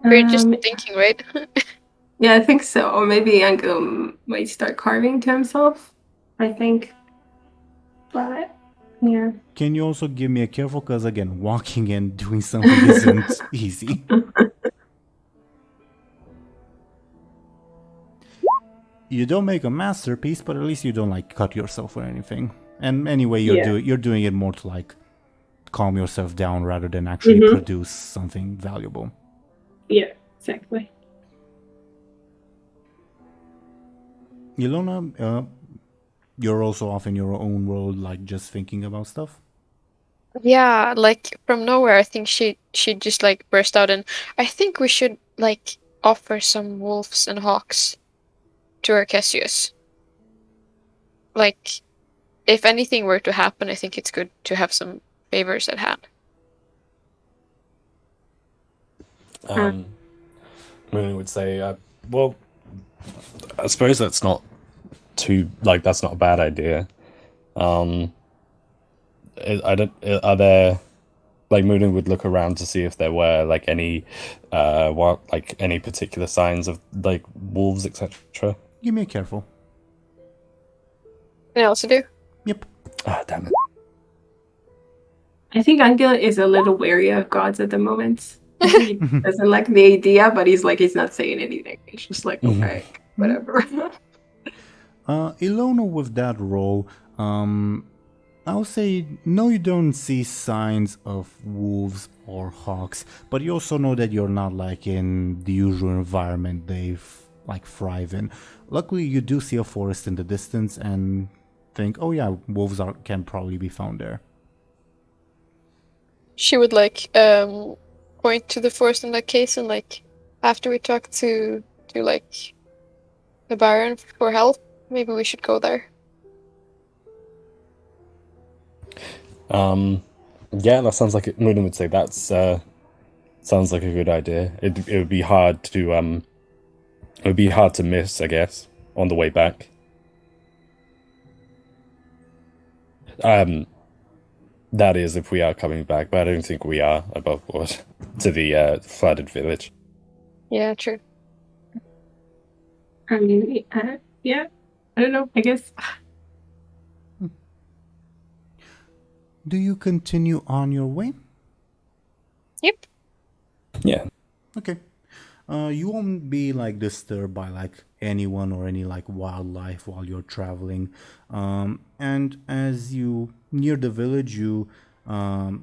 D: We're just thinking, right?
C: Yeah, I think so. Or maybe Anghel might start carving to himself, I think. But, yeah.
A: Can you also give me a careful? Because again, walking and doing something isn't easy. You don't make a masterpiece, but at least you don't like cut yourself or anything. And anyway, you're doing it more to like calm yourself down rather than actually produce something valuable.
C: Yeah, exactly.
A: Illona, you're also off in your own world, like just thinking about stuff.
D: Yeah, like from nowhere, I think she just like burst out, and I think we should like offer some wolves and hawks to Arcesius. Like, if anything were to happen, I think it's good to have some favors at hand.
B: Muninn would say, well, I suppose that's not that's not a bad idea. Are there, like, Muninn would look around to see if there were like any any particular signs of like wolves, etc.
A: Give me a careful.
D: Can I also do?
A: Yep.
B: Ah, damn it.
C: I think Anghel is a little wary of gods at the moment. He doesn't like the idea, but he's not saying anything. He's just like, okay, whatever.
A: Illona, with that role, I'll say no, you don't see signs of wolves or hawks, but you also know that you're not like in the usual environment they like thrive in. Luckily, you do see a forest in the distance and think, oh yeah, wolves can probably be found there.
D: She would like point to the forest in that case, and like after we talk to like the Baron for help, maybe we should go there.
B: Yeah, that sounds like it. Muninn would say that's sounds like a good idea. It would be hard to miss, I guess, on the way back. That is if we are coming back, but I don't think we are above board to the flooded village.
D: Yeah, true.
C: I mean, yeah, I don't know, I guess.
A: Do you continue on your way?
D: Yep.
B: Yeah.
A: Okay. You won't be like disturbed by like anyone or any like wildlife while you're traveling. And as you near the village, you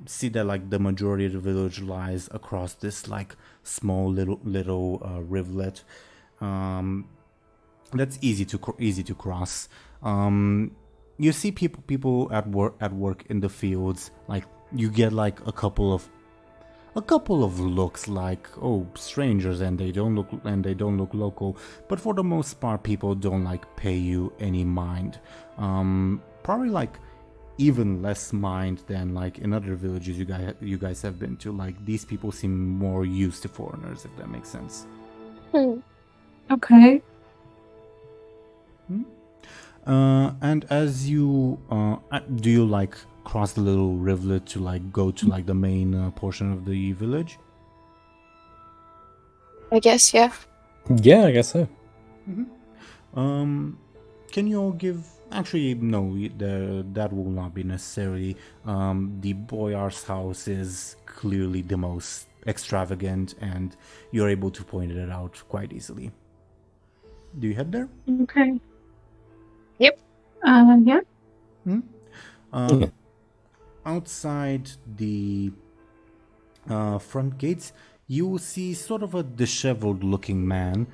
A: see that like the majority of the village lies across this like small little rivulet. That's easy to cross. You see people at work in the fields. Like you get like a couple of looks like, oh, strangers, and they don't look local, but for the most part people don't like pay you any mind. Probably like even less mind than like in other villages you guys have been to. Like these people seem more used to foreigners, if that makes sense.
C: Okay.
A: And as you do you like cross the little rivulet to like go to like the main portion of the village?
D: I guess, yeah.
B: Yeah, I guess so.
A: Can you all give... Actually, no, that will not be necessary. The Boyar's house is clearly the most extravagant, and you're able to point it out quite easily. Do you head there?
C: Okay.
D: Yep.
C: Yeah.
A: outside the front gates, you see sort of a disheveled-looking man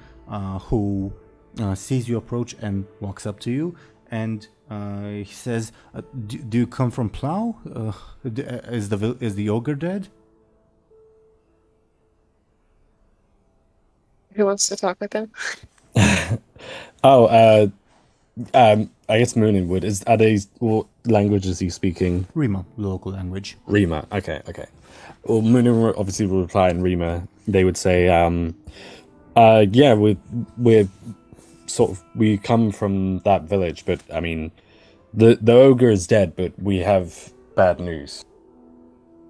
A: who sees you approach and walks up to you, and he says, "Do you come from Plough? Is the ogre dead?"
D: Who wants to talk with him?
B: I guess Muninn would. What language is he speaking?
A: Rima, local language.
B: Rima. Okay. Well, Muninn obviously will reply in Rima. They would say, yeah, we're sort of, we come from that village, but I mean, the ogre is dead, but we have bad news.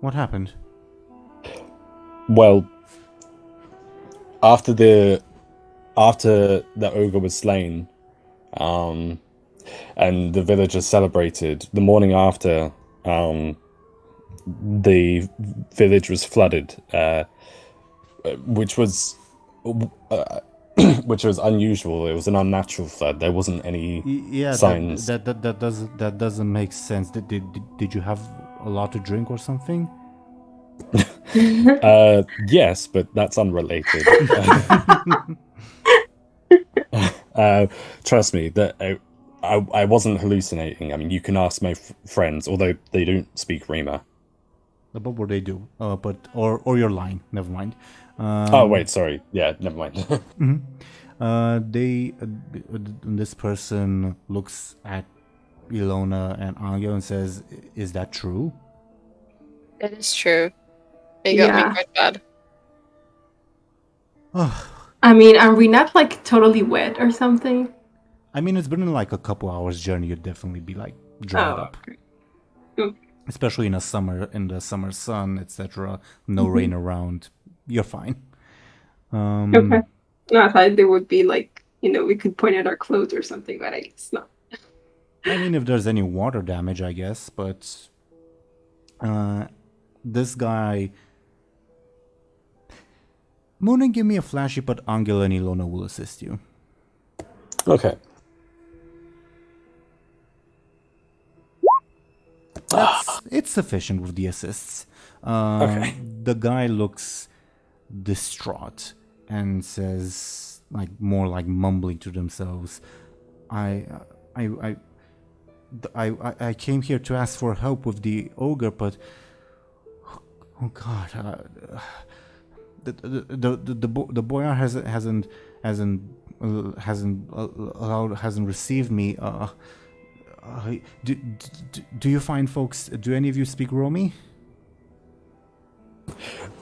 A: What happened?
B: Well, after the ogre was slain, and the villagers celebrated, the morning after, the village was flooded, which was unusual. It was an unnatural flood. There wasn't any signs.
A: That doesn't make sense. Did you have a lot to drink or something?
B: Yes, but that's unrelated. Trust me, that I wasn't hallucinating. I mean, you can ask my friends, although they don't speak Rima.
A: But what they do? Or your line. Never mind.
B: Oh wait, sorry. Yeah, never mind.
A: This person looks at Illona and Anghel and says, "Is that true?"
D: It is true. It got me quite bad.
C: I mean, are we not like totally wet or something?
A: I mean, it's been like a couple hours journey. You'd definitely be like dried up.
C: Okay.
A: Especially in the summer sun, etc. No rain around. You're fine.
C: Okay. No, I thought they would be like, we could point at our clothes or something, but I guess not.
A: I mean, if there's any water damage, I guess, but this guy... Muninn, give me a flashy, but Anghel and Illona will assist you.
B: Okay.
A: It's sufficient with the assists.
B: Okay.
A: The guy looks distraught and says, more like mumbling to themselves, I came here to ask for help with the ogre, but oh God, the Boyar hasn't received me. Do you find folks? Do any of you speak Romi?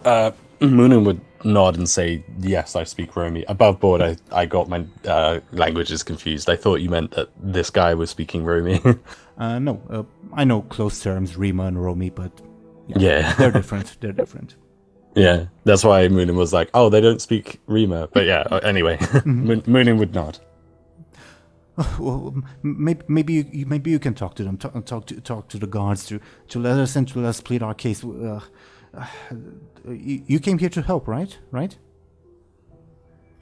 B: Muninn would nod and say, "Yes, I speak Romi." Above board, I got my languages confused. I thought you meant that this guy was speaking Romi.
A: No, I know close terms, Rima and Romi, but
B: yeah.
A: They're different.
B: Yeah, that's why Muninn was like, "Oh, they don't speak Rima." But yeah, anyway, Muninn would nod.
A: Well, maybe you can talk to them. Talk to the guards to let us plead our case. You came here to help, right? Right?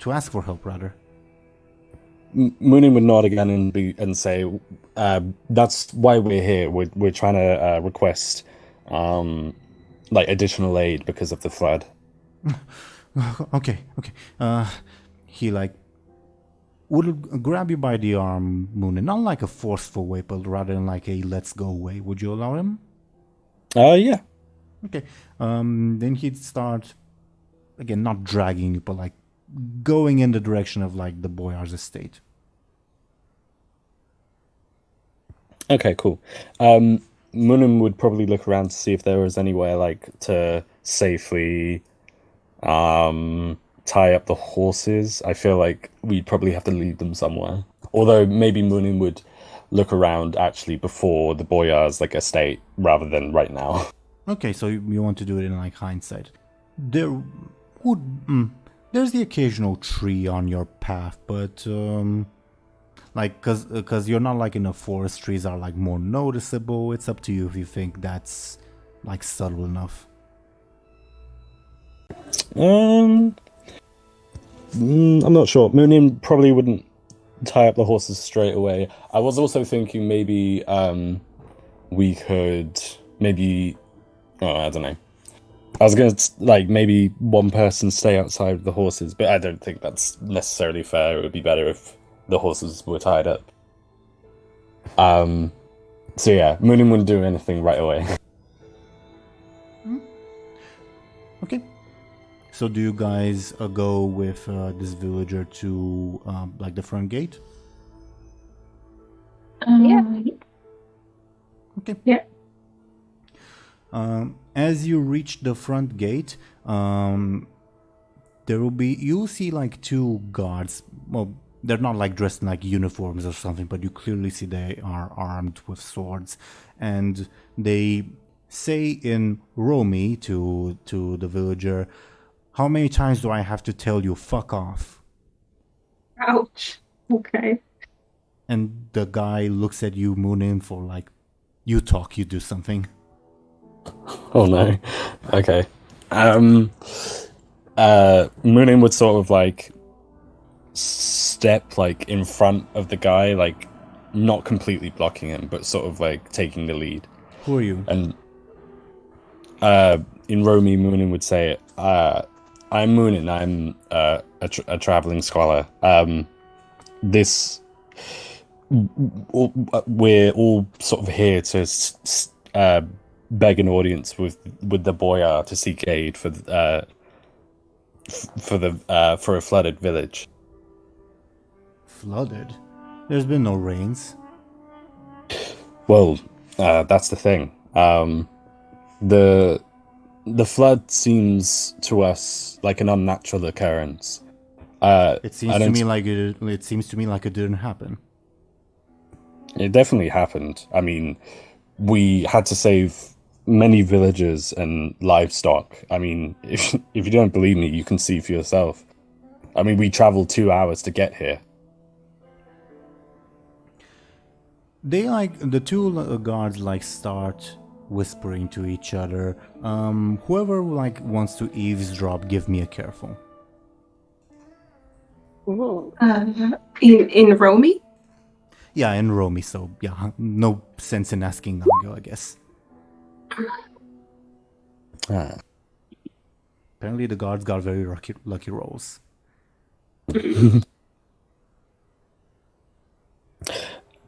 A: To ask for help, rather.
B: Muninn would nod again and say, "That's why we're here. We're trying to request additional aid because of the flood." Okay. He would grab you by the arm, Muninn, not like a forceful way, but rather in like a let's go way. Would you allow him? Yeah. Okay. Then he'd start, again, not dragging you, but like going in the direction of like the Boyar's estate. Okay, cool. Muninn would probably look around to see if there was anywhere to safely tie up the horses. I feel like we'd probably have to lead them somewhere. Although maybe Muninn would look around actually before the Boyar's estate rather than right now. Okay, so you want to do it in hindsight. There's the occasional tree on your path, but because you're not in a forest, trees are more noticeable. It's up to you if you think that's subtle enough. I'm not sure. Muninn probably wouldn't tie up the horses straight away. I was also thinking maybe we could maybe, oh, I don't know. I was going to, like, maybe one person stay outside with the horses, but I don't think that's necessarily fair. It would be better if the horses were tied up. So yeah, Muninn wouldn't do anything right away.
A: Okay. So do you guys go with this villager to like the front gate?
C: Yeah.
A: Okay.
C: Yeah.
A: As you reach the front gate, you'll see like two guards. Well, they're not like dressed in like uniforms or something, but you clearly see they are armed with swords, and they say in Romy to the villager, "How many times do I have to tell you fuck off?"
C: Ouch. Okay.
A: And the guy looks at you, Muninn, for like, "You talk, you do something."
B: Oh no. Okay. Muninn would sort of like step like in front of the guy, like not completely blocking him, but sort of like taking the lead.
A: Who are you?
B: And in Romy, Muninn would say, "I'm Muninn. I'm a traveling scholar. We're all sort of here to beg an audience with the Boyar to seek aid for a flooded village."
A: Flooded? There's been no rains.
B: Well, that's the thing. The flood seems to us like an unnatural occurrence.
A: It seems to me like it didn't happen.
B: It definitely happened. I mean, we had to save many villagers and livestock. I mean, if you don't believe me, you can see for yourself. I mean, we traveled 2 hours to get here.
A: They the two guards start whispering to each other. Whoever wants to eavesdrop, give me a careful.
C: In Romy?
A: Yeah, in Romy, so yeah, no sense in asking Anghel, I guess. Apparently the guards got very lucky rolls.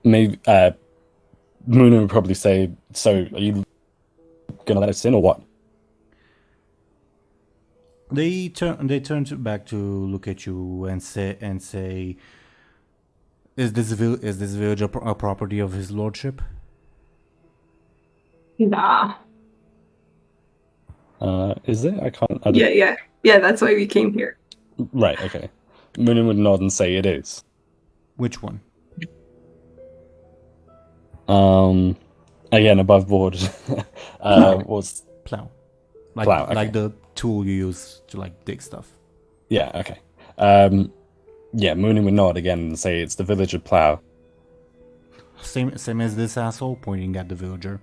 B: Maybe Muninn would probably say, "So, are you gonna let us in or what?"
A: They turn back to look at you and say, "Is this village a property of his lordship?"
C: Nah.
B: Is it? I can't.
C: Yeah. That's why we came here.
B: Right. Okay. Muninn would nod and say it is.
A: Which one?
B: Again, above board. Was
A: plow.
B: Plow. Okay.
A: Like the tool you use to dig stuff.
B: Yeah. Okay. Yeah. Muninn would nod again and say it's the villager plow.
A: Same as this asshole, pointing at the villager.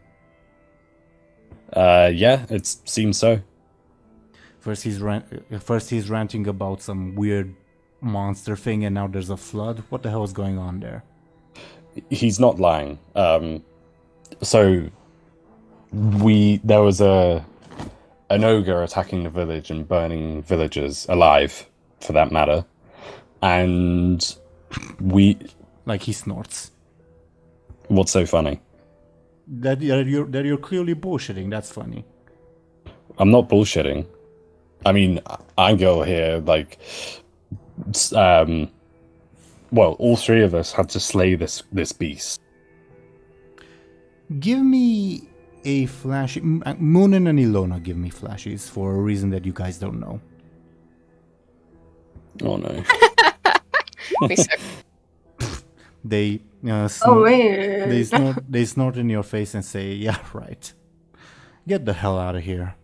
B: Yeah, it seems so.
A: First he's ranting about some weird monster thing, and now there's a flood. What the hell is going on there?
B: He's not lying. So there was an ogre attacking the village and burning villagers alive, for that matter, and
A: he snorts.
B: What's so funny?
A: That you're clearly bullshitting. That's funny.
B: I'm not bullshitting. I mean, Anghel here, well, all three of us had to slay this beast.
A: Give me a flashy. Muninn and Illona give me flashies for a reason that you guys don't know.
B: Oh no.
A: They they snort in your face and say, "Yeah, right. Get the hell out of here."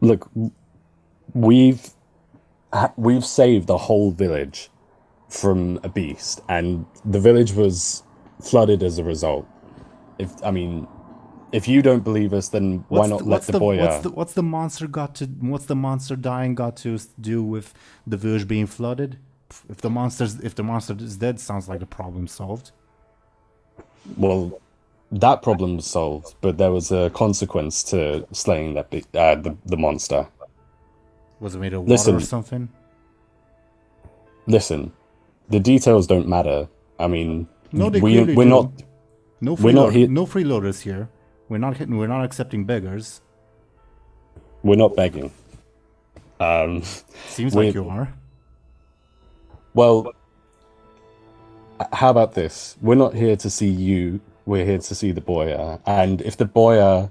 B: Look, we've saved the whole village from a beast, and the village was flooded as a result. If you don't believe us, then why not let the Boyar?
A: What's the monster dying got to do with the village being flooded? If the monster is dead, sounds like the problem solved.
B: Well, that problem was solved, but there was a consequence to slaying the monster.
A: Was it made of water
B: Listen.
A: or something?
B: Listen, the details don't matter. I mean,
A: No, they
B: we're
A: clearly do.
B: not.
A: No
B: we're not here.
A: No freeloaders here. We're not accepting beggars.
B: We're not begging.
A: Seems like you are.
B: Well, how about this? We're not here to see you. We're here to see the Boyar. And if the Boyar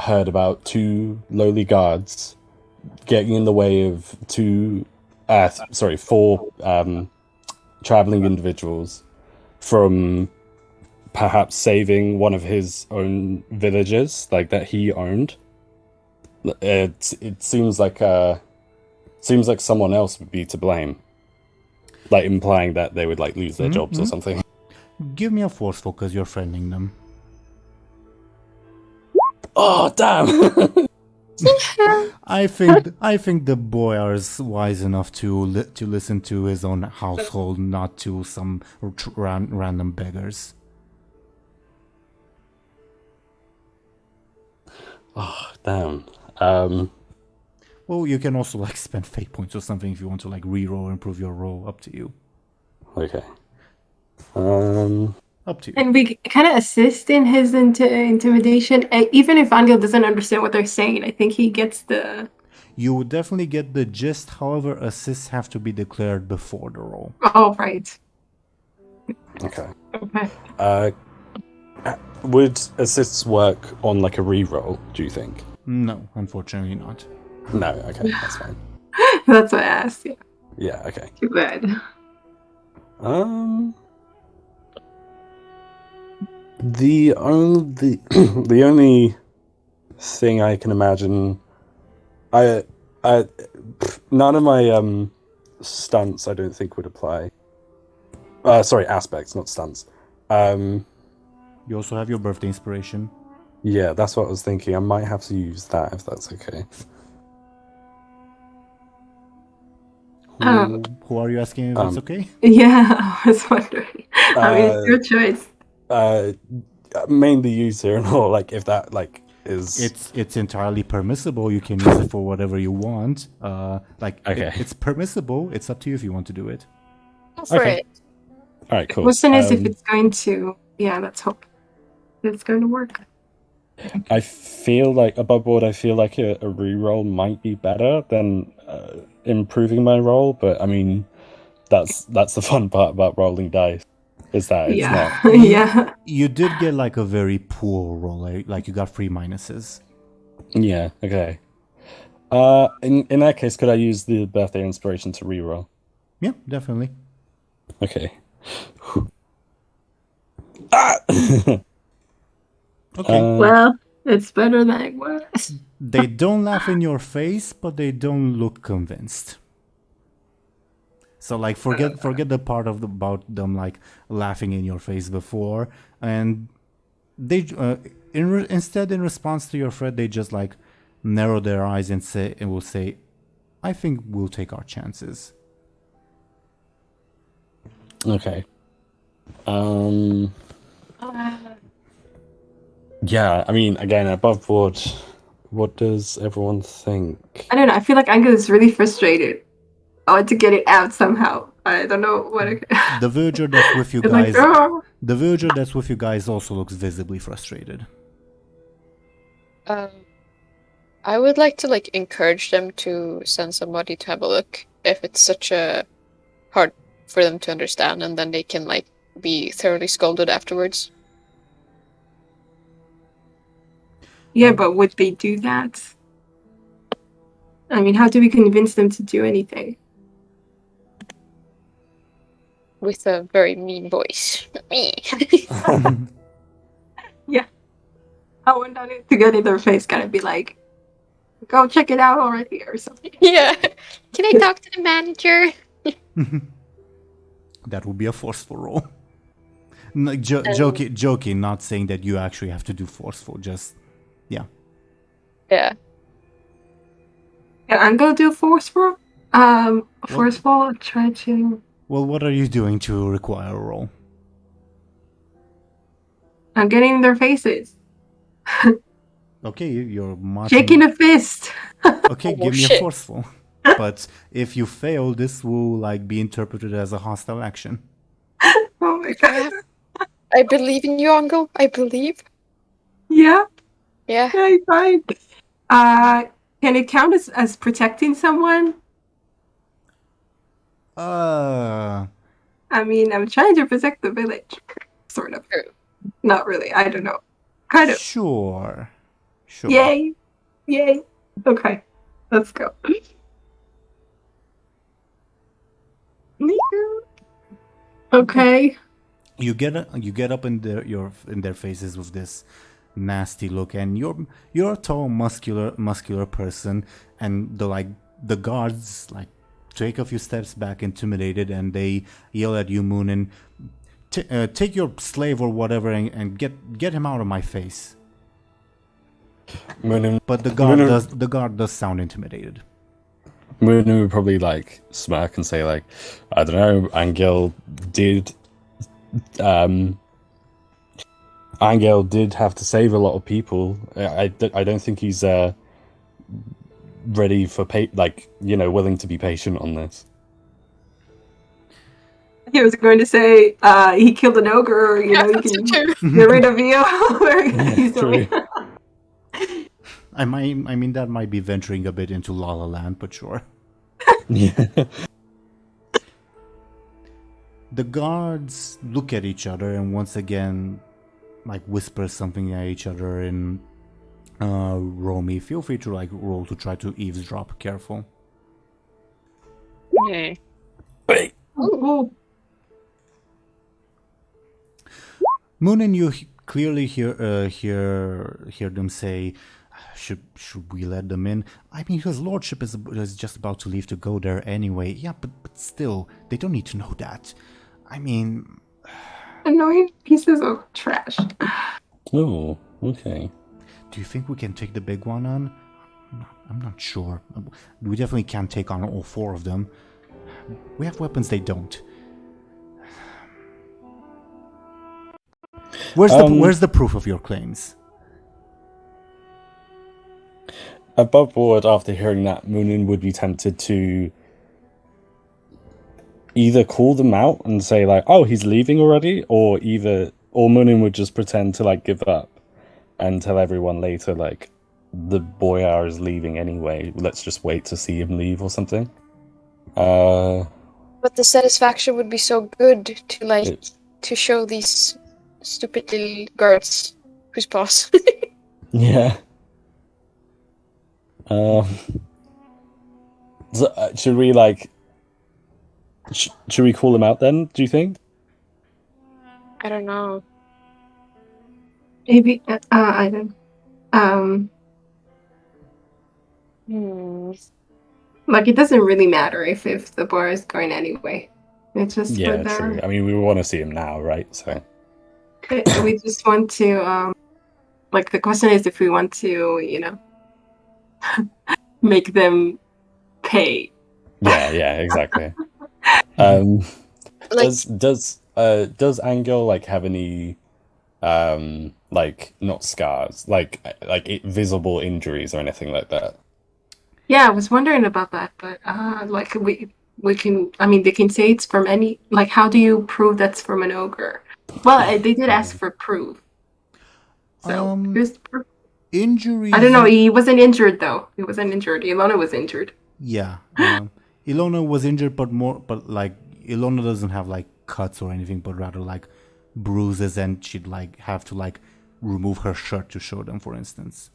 B: heard about 2 lowly guards getting in the way of 4 traveling individuals from perhaps saving one of his own villages, like that he owned, it seems like someone else would be to blame, like implying that they would like lose their jobs or something.
A: Give me a forceful because you're friending them.
B: Oh damn!
A: I think the Boyar is wise enough to listen to his own household, not to some random beggars.
B: Oh damn.
A: Well, you can also like spend fate points or something if you want to like reroll or improve your roll. Up to you.
B: Okay.
A: Up to you.
C: And we kind of assist in his intimidation. Even if Anghel doesn't understand what they're saying, I think he gets the...
A: You would definitely get the gist. However, assists have to be declared before the roll.
C: Oh, right.
B: Okay.
C: Okay.
B: Would assists work on like a reroll, do you think?
A: No, unfortunately not.
B: No, okay, that's fine.
C: That's what I asked, yeah.
B: Yeah, okay.
C: Too bad.
B: The only the only thing I can imagine, I none of my stunts I don't think would apply. Sorry, aspects, not stunts.
A: You also have your birthday inspiration.
B: Yeah, that's what I was thinking. I might have to use that if that's okay.
A: Who are you asking if it's okay?
C: Yeah, I was wondering. I mean, it's your choice.
B: Mainly use Teeironor, like if that like is
A: It's entirely permissible. You can use it for whatever you want.
B: Okay.
A: It's permissible. It's up to you if you want to do it.
D: Go for
B: Okay.
D: it.
B: all right, cool.
C: Question is if it's going to... Yeah, let's hope it's going to work.
B: I feel like above board. I feel like a reroll might be better than improving my roll, but I mean, that's the fun part about rolling dice, is that it's
C: Yeah.
B: not.
C: Yeah.
A: You did get like a very poor roll. Like you got 3 minuses.
B: Yeah. Okay. In that case, could I use the birthday inspiration to reroll?
A: Yeah, definitely.
B: Okay. Ah!
A: Okay.
C: Well, it's better than it was.
A: They don't laugh in your face, but they don't look convinced. So like forget the part about them like laughing in your face before, and they instead in response to your threat they just like narrow their eyes and will say, "I think we'll take our chances."
B: Okay. Yeah, I mean, again, above board, what does everyone think?
C: I don't know. I feel like Anghel is really frustrated. I want to get it out somehow. I don't know what.
A: The villager that's with you
C: It's like,
A: guys,
C: "Oh."
A: the villager that's with you guys also looks visibly frustrated.
D: I would like to like encourage them to send somebody to have a look if it's such a hard for them to understand, and then they can like be thoroughly scolded afterwards.
C: Yeah, but would they do that? I mean, how do we convince them to do anything?
D: With a very mean voice. Me.
C: Yeah. I want that to get in their face, kind of be like, go check it out already or something.
D: Yeah. Can I talk to the manager?
A: That would be a forceful roll. No, joking, not saying that you actually have to do forceful, just, yeah.
D: Yeah.
C: Yeah, I'm gonna do forceful. Forceful, try to...
A: Well, what are you doing to require a roll?
C: I'm getting in their faces.
A: Okay, you're marching.
C: Shaking a fist.
A: Okay,
D: Oh,
A: give me a
D: shit.
A: forceful. But if you fail, this will like be interpreted as a hostile action.
C: Oh my god.
D: I believe in you, Anghel. I believe.
C: Yeah,
D: Yeah.
C: yeah, fine. Can it count as protecting someone?
A: Uh,
C: I mean, I'm trying to protect the village. Sort of.
D: True.
C: Not really. I don't know. Kind of.
A: sure.
C: Yay. Yay. Okay. Let's go. Okay.
A: You get up in their faces with this nasty look, and you're a tall, muscular person, and the guards like take a few steps back, intimidated, and they yell at you, Muninn, take your slave or whatever and get him out of my face.
B: Muninn,
A: But the guard does sound intimidated.
B: Muninn would probably like smirk and say like, I don't know, Anghel did have to save a lot of people. I don't think he's ready for willing to be patient on this.
C: He was going to say he killed an ogre, or, you know, you
D: That's
C: can
D: true.
C: get rid of you very easily.
B: True.
A: I mean that might be venturing a bit into La La Land, but sure.
B: Yeah.
A: The guards look at each other and once again, like, whisper something at each other in Romy. Feel free to like roll to try to eavesdrop. Careful.
D: Okay.
B: Wait.
C: Ooh.
A: Muninn, you clearly hear them say, "Should we let them in? I mean, his lordship is just about to leave to go there anyway. Yeah, but still, they don't need to know that. I mean,
C: Annoying pieces of trash.
B: Oh, okay.
A: do you think we can take the big one on? I'm not sure. We definitely can't take on all four of them. We have weapons they don't. Where's the proof of your claims?
B: Above board, after hearing that, Muninn would be tempted to either call them out and say like, "Oh, he's leaving already," or Muninn would just pretend to like give up and tell everyone later like, "The Boyar is leaving anyway. Let's just wait to see him leave or something."
D: But the satisfaction would be so good to like
B: It's-
D: to show these stupid little guards who's boss.
B: Yeah. So, should we like? Should we call him out then? Do you think?
D: I don't know.
C: Maybe I don't. Like, it doesn't really matter if the bar is going anyway. It's just
B: Yeah,
C: for
B: true.
C: them.
B: I mean, we want to see him now, right? So.
C: We just want to like, the question is if we want to, you know, make them pay.
B: Yeah, exactly.
D: Like,
B: Does Anghel like have any like not scars, like visible injuries or anything like that?
C: Yeah, I was wondering about that, but like we can. I mean, they can say it's from any. Like, how do you prove that's from an ogre? Well, they did ask for proof. So here's the proof.
A: Injuries.
C: I don't know. He wasn't injured though. He wasn't injured. Illona was injured.
A: Yeah, Illona was injured, but like Illona doesn't have like cuts or anything, but rather like bruises, and she'd like have to like remove her shirt to show them, for instance.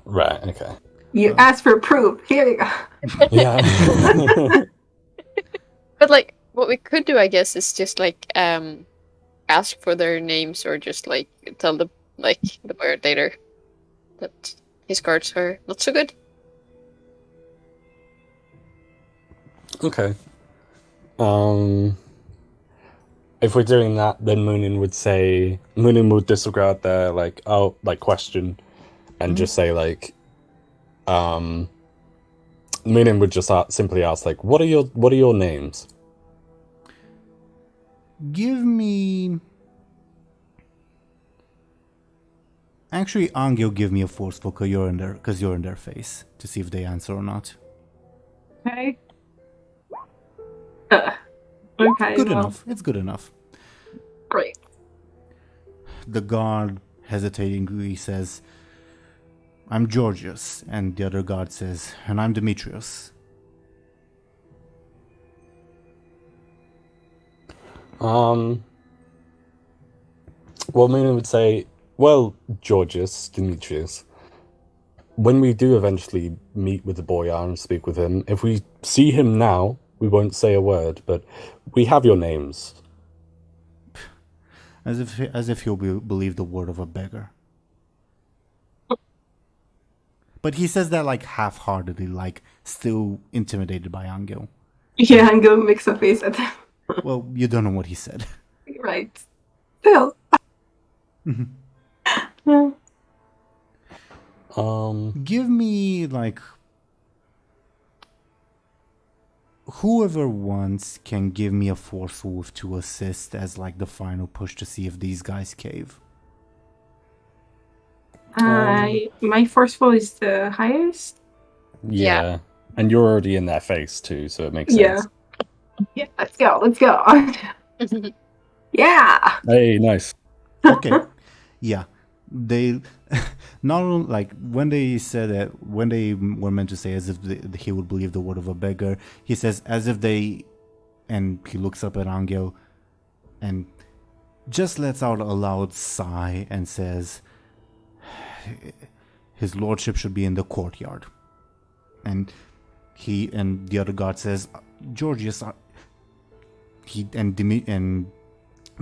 B: Right. Okay.
C: You asked for proof. Here you go.
B: Yeah.
D: but like, what we could do, I guess, is just like ask for their names, or just like tell the Boyar later that his guards are not so good.
B: Okay. If we're doing that, then Muninn would disregard their question, and just say like, Muninn would just simply ask like, what are your names?
A: Give me Actually, Anghel, give me a forceful because you're in their face to see if they answer or not.
C: Okay. Okay,
A: Good
C: well,
A: enough. It's good enough.
C: great.
A: The guard hesitatingly says, "I'm Georgius," and the other guard says, "And I'm Demetrius."
B: Well, Muninn would say, well, Georgius, Demetrius, when we do eventually meet with the Boyar and speak with him, if we see him now, we won't say a word, but we have your names.
A: As if he'll believe the word of a beggar. But he says that like half-heartedly, like still intimidated by Anghel.
C: Yeah, I'm gonna mix a face at them.
A: Well, you don't know what he said.
C: Right. Still.
A: Give me like whoever wants can give me a forceful with 2 assists as like the final push to see if these guys cave.
C: My forceful is the highest.
B: Yeah. And you're already in their face too, so it makes
C: Yeah.
B: sense.
C: Yeah, let's go. Yeah.
B: Hey, nice.
A: Okay. Yeah. They not only like when they said that when they were meant to say as if he would believe the word of a beggar, he says as if they, and he looks up at Anghel and just lets out a loud sigh and says, "His lordship should be in the courtyard." And he and the other guard says, "Georgius," and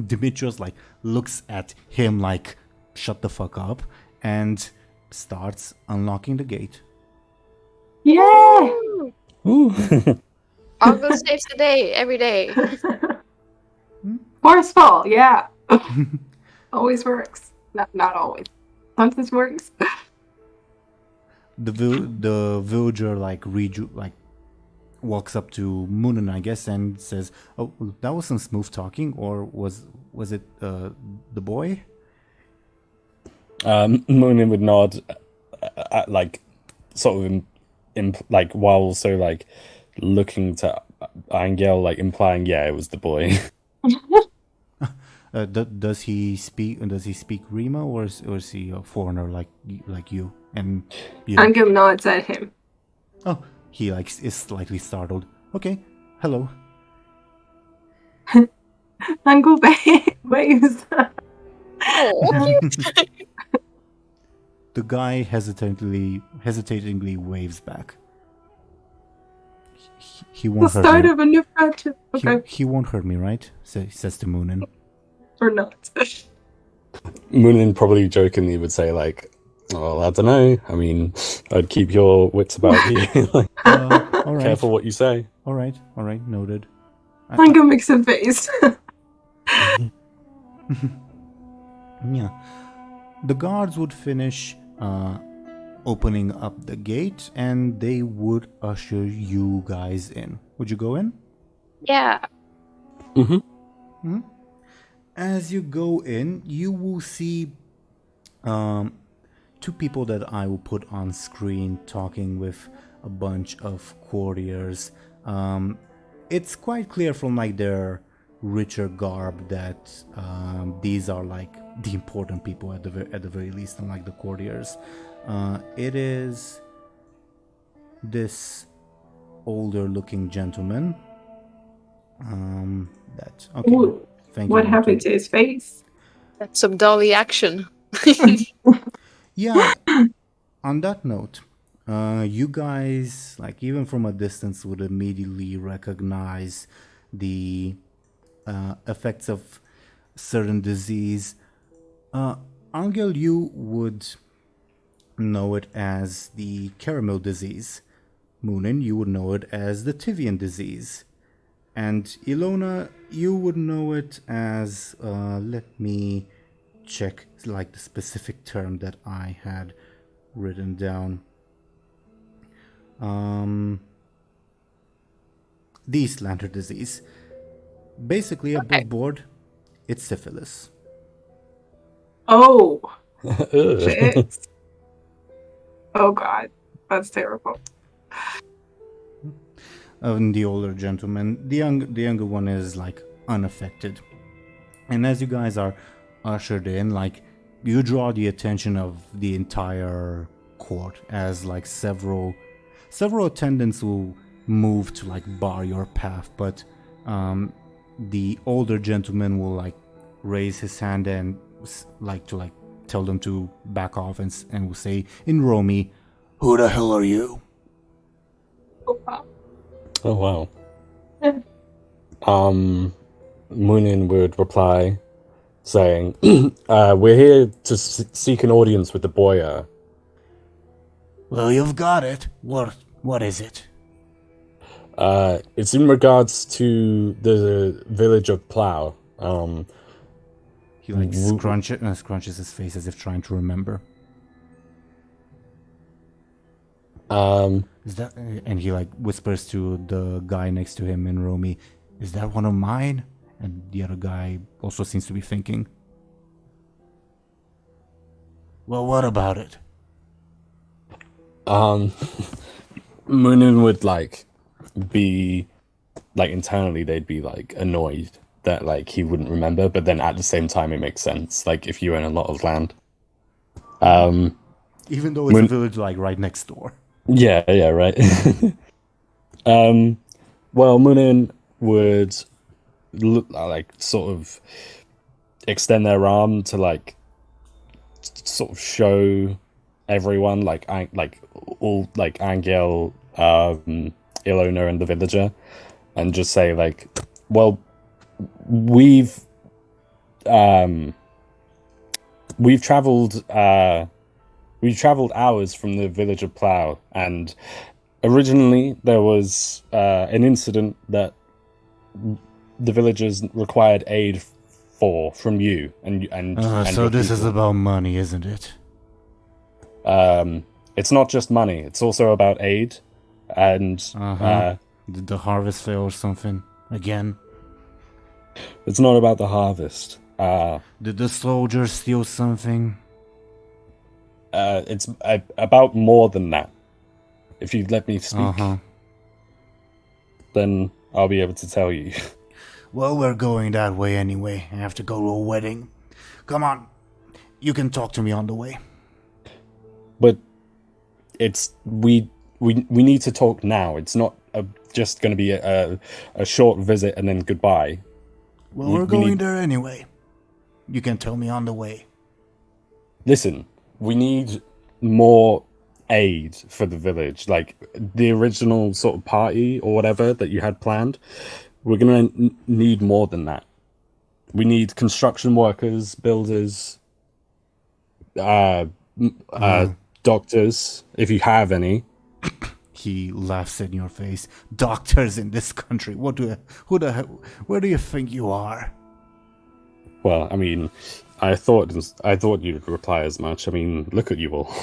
A: Demetrius like looks at him like, "Shut the fuck up," and starts unlocking the gate.
C: Yeah.
B: Ooh.
D: Anghel saves the day every day.
C: Forceful. Yeah. Always works. Not always. Sometimes works.
A: The villager like walks up to Muninn, I guess, and says, "Oh, that was some smooth talking, or was it the boy?"
B: Muninn would nod, like sort of like while also like looking to Anghel, like implying, yeah, it was the boy.
A: Does he speak? Does he speak Rima, or is he a foreigner like you? And you.
C: Anghel nods at him.
A: Oh, he like is slightly startled. Okay, hello.
C: Anghel waves.
D: Oh,
A: The guy hesitatingly waves back. He
C: The
A: won't hurt
C: start
A: me.
C: of a new friendship. Okay.
A: He won't hurt me, right? Says to Muninn.
C: Or not.
B: Muninn probably jokingly would say like, well, I don't know. I mean, I'd keep your wits about you. Like,
A: All right.
B: careful what you say.
A: All right. Noted.
C: Anghel makes a face.
A: Yeah. The guards would finish opening up the gate, and they would usher you guys in. Would you go in?
D: yeah.
B: Mm-hmm.
A: As you go in, you will see 2 people that I will put on screen talking with a bunch of courtiers. It's quite clear from like their richer garb that these are like the important people at the very least, unlike the courtiers. It is this older looking gentleman. Okay.
C: Ooh,
A: Thank you.
C: what happened to his face?
D: That's some dolly action.
A: Yeah. On that note, you guys, like even from a distance, would immediately recognize the effects of certain disease. Anghel, you would know it as the caramel disease. Muninn, you would know it as the Tivian disease. And Illona, you would know it as, let me check like the specific term that I had written down. The Eastlander disease. Basically, above board, it's syphilis.
C: Oh. Shit. Oh god, that's terrible.
A: And the older gentleman, the younger one is like unaffected. And as you guys are ushered in, like you draw the attention of the entire court as like several attendants will move to like bar your path, but the older gentleman will like raise his hand and like tell them to back off and will say in Romy, "Who the hell are you?"
C: Oh wow.
B: Oh wow. Muninn would reply, saying, "We're here to seek an audience with the Boyar."
A: Well, you've got it. What is it?
B: It's in regards to the village of Plough.
A: He like scrunches his face as if trying to remember. Is that? And he like whispers to the guy next to him in Romy, "Is that one of mine?" And the other guy also seems to be thinking. Well, what about it?
B: Muninn would like be like internally they'd be like annoyed that like he wouldn't remember, but then at the same time it makes sense. Like if you own a lot of land,
A: even though it's a village like right next door.
B: Yeah, right. Well, Muninn would like sort of extend their arm to like sort of show everyone like all like Anghel, Illona and the villager, and just say like, well, we've traveled hours from the village of Plough, and originally there was an incident that the villagers required aid from you and
A: so this is about money, isn't it?
B: It's not just money, it's also about aid, and
A: did the harvest fail or something again?
B: It's not about the harvest.
A: Did the soldiers steal something?
B: It's about more than that. If you let me speak, then I'll be able to tell you.
A: Well, we're going that way anyway. I have to go to a wedding. Come on, you can talk to me on the way.
B: But it's we need to talk now. It's not just going to be a short visit and then goodbye.
A: Well, we're going there anyway. You can tell me on the way.
B: Listen, we need more aid for the village. Like the original sort of party or whatever that you had planned. We're going to need more than that. We need construction workers, builders, doctors, if you have any.
A: He laughs in your face. Doctors in this country. Where do you think you are?
B: Well, I mean, I thought you'd reply as much. I mean, look at you all.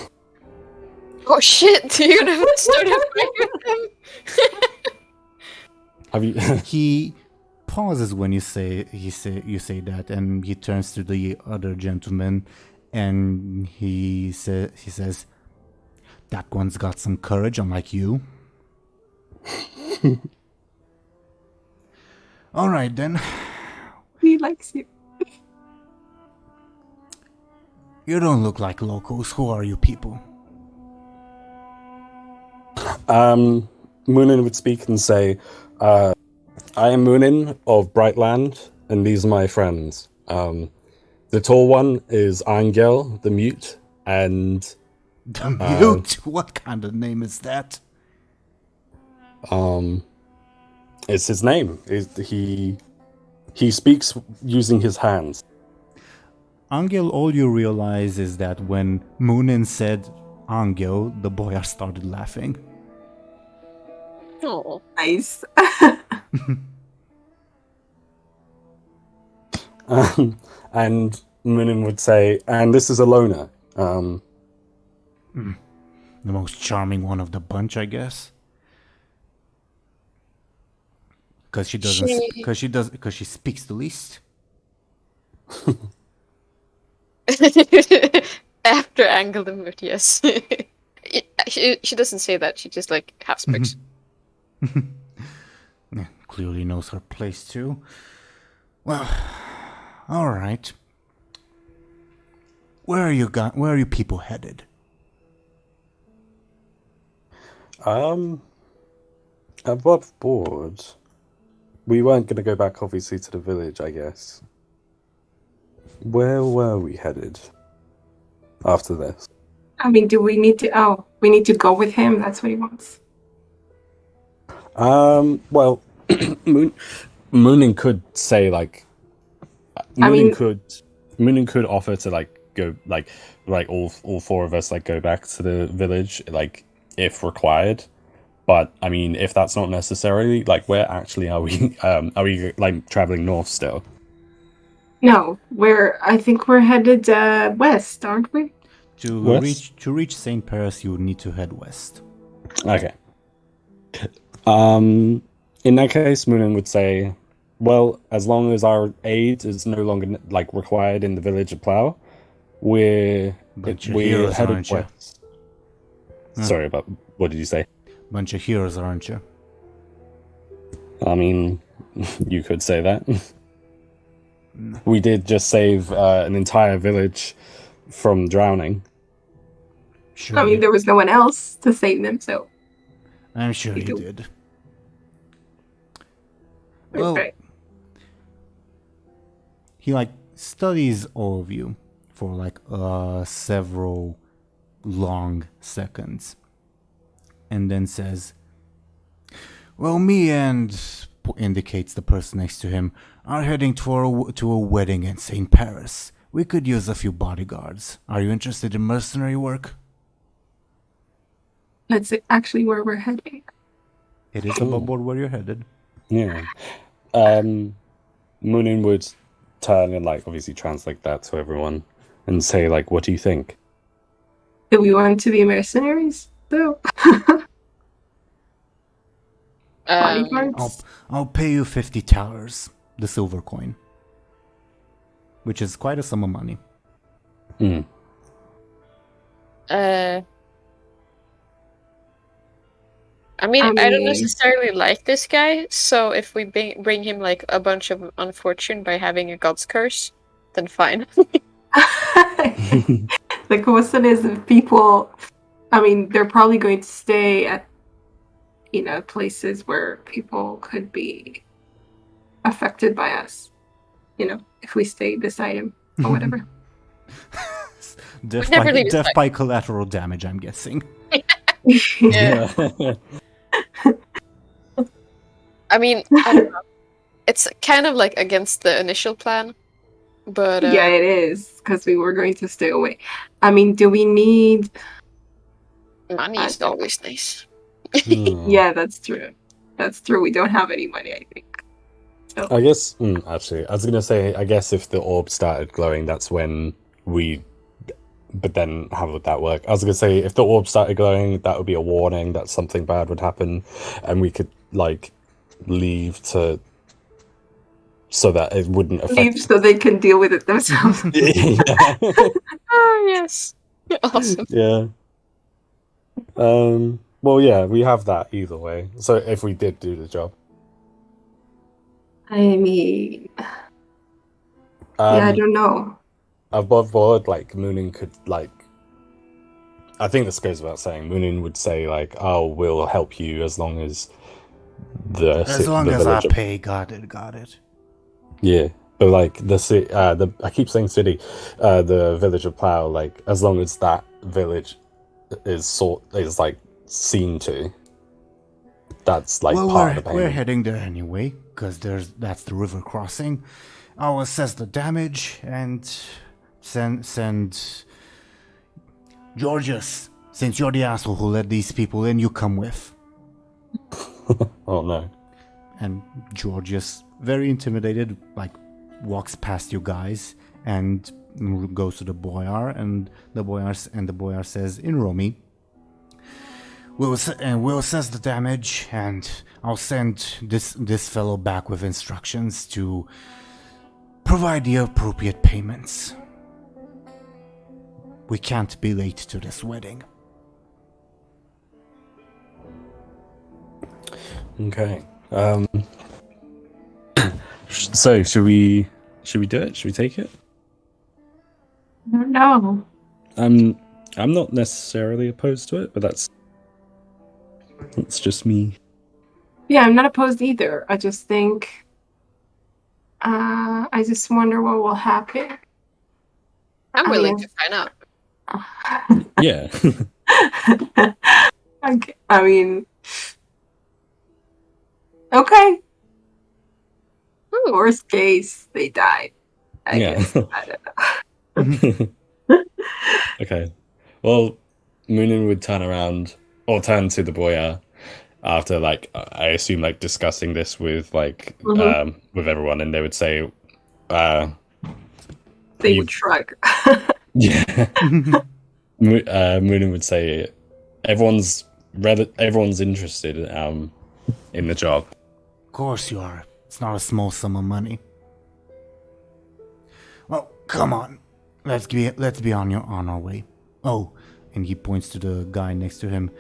D: Oh shit! You're gonna start a fight with him.
B: Have you?
A: He pauses when you say that, and he turns to the other gentleman, and he says, "That one's got some courage, unlike you." All right then.
C: He likes you.
A: You don't look like locals. Who are you people?
B: Muninn would speak and say, I am Muninn of Brightland, and these are my friends. The tall one is Anghel, the mute, and...
A: The mute? What kind of name is that?
B: It's his name. He speaks using his hands.
A: Anghel, all you realize is that when Muninn said Anghel, the Boyar started laughing.
C: Oh, nice.
B: And Muninn would say, and this is Illona.
A: The most charming one of the bunch, I guess. Because she speaks the least.
D: After Anghel the Mood, yes. She doesn't say that. She just like half speaks.
A: Yeah, clearly knows her place too. Well, all right. Where are you people headed?
B: Above board. We weren't going to go back, obviously, to the village, I guess. Where were we headed after this?
C: I mean, do we need to? Oh, we need to go with him. That's what he wants.
B: Well, Muninn could say like, Muninn could offer to like go like all four of us like go back to the village like if required. But I mean, if that's not necessary, like where actually are we? Are we like traveling north still?
C: No, I think we're headed west, aren't we?
A: To reach St. Paris, you would need to head west.
B: Okay. In that case, Muninn would say, well, as long as our aid is no longer like required in the village of Plough, we're headed west.
A: Huh.
B: Sorry about what did you say?
A: Bunch of heroes, aren't you?
B: I mean, you could say that. We did just save an entire village from drowning.
A: Sure.
C: I mean, there was no one else to save them, so.
A: I'm sure you did. Well,
C: Okay.
A: he like studies all of you for like several long seconds, and then says, "Well, me and," indicates the person next to him, "are heading to a wedding in St. Paris. We could use a few bodyguards. Are you interested in mercenary work?"
C: That's actually where we're heading.
A: It is above board where you're headed.
B: Yeah. Muninn would turn and like obviously translate that to everyone and say like, what do you think?
C: Do we want to be mercenaries? So. Bodyguards?
A: I'll pay you 50 talers, the silver coin, which is quite a sum of money.
D: I mean, I don't necessarily like this guy, so if we bring him like a bunch of unfortune by having a god's curse, then fine.
C: The question is if people, I mean, they're probably going to stay at, places where people could be affected by us, if we stay beside him or whatever.
A: Death by collateral damage, I'm guessing.
D: Yeah. I mean, I don't know. It's kind of like against the initial plan, but
C: yeah, it is because we were going to stay away. I mean, do we need
D: money? Is always nice.
C: Yeah, that's true. That's true. We don't have any money, I think. So.
B: I guess actually, I was gonna say, I guess if the orb started glowing, that's when we. But then, how would that work? I was gonna say, if the orb started glowing, that would be a warning that something bad would happen, and we could like leave so that it wouldn't affect.
C: Leave so they can deal with it themselves.
D: Oh yes, awesome.
B: Yeah. Well, yeah, we have that either way. So if we did do the job,
C: I mean, yeah, I don't know.
B: Above board, like Muninn could like. I think this goes without saying. Muninn would say like, "Oh, we'll help you as long as
A: as I pay." Got it.
B: Yeah, but like I keep saying city, the village of Plough. Like as long as that village is like seen to. That's like part of the payment.
A: We're heading there anyway, because that's the river crossing. I'll assess the damage and send Georgius. Since you're the asshole who let these people in, you come with.
B: Oh no.
A: And Georgius, very intimidated, like walks past you guys and goes to the Boyar, and the Boyar says in Romy, we'll assess the damage, and I'll send this fellow back with instructions to provide the appropriate payments. We can't be late to this wedding.
B: Okay. So should we do it? Should we take it?
C: I don't know.
B: I'm not necessarily opposed to it, but that's just me.
C: Yeah, I'm not opposed either. I just think, I just wonder what will happen.
D: I'm
C: I
D: willing
C: mean-
D: to find out.
B: Yeah.
C: Okay, I mean, okay.
D: Ooh.
C: Worst case, they died. I
B: Yeah.
C: guess. I don't know.
B: Okay. Well, Muninn would turn around or turn to the Boyar after, like, I assume, like, discussing this with, like,
C: Mhm.
B: with everyone, and they would say,
C: They
B: You-
C: would shrug.
B: yeah. Muninn would say, everyone's interested in the job.
A: Of course you are. It's not a small sum of money. Well, come on. Let's be on our way. Oh, and he points to the guy next to him.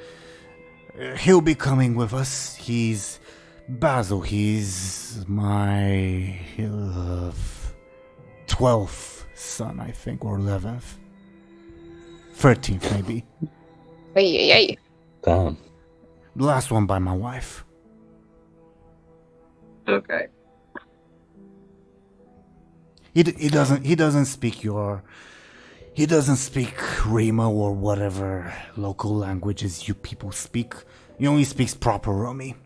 A: He'll be coming with us. He's Basil. He's my 12th son, I think, or 11th. 13th, maybe.
D: Ay.
B: Damn.
A: The last one by my wife.
C: Okay.
A: He doesn't speak Rima or whatever local languages you people speak. He only speaks proper Romi.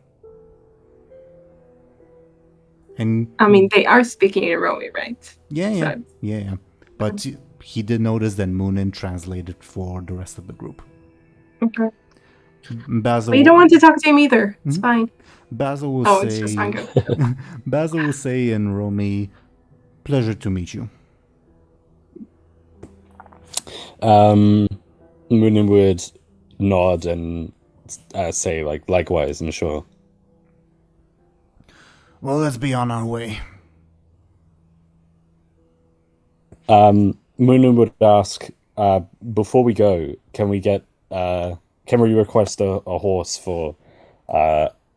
A: And
C: I mean, they are speaking in Romy, right?
A: yeah.
C: So-
A: Yeah. But he did notice that Muninn translated for the rest of the group.
C: Okay.
A: Basil,
C: But you don't want to talk to him either. It's
A: Mhm.
C: fine.
A: Basil will
C: Oh,
A: say.
C: it's just Anghel.
A: Basil will say in Romi, "Pleasure to meet you."
B: Muninn would nod and say, like, likewise, I'm sure.
A: Well, let's be on our way.
B: Muninn would ask, before we go, can we request a horse for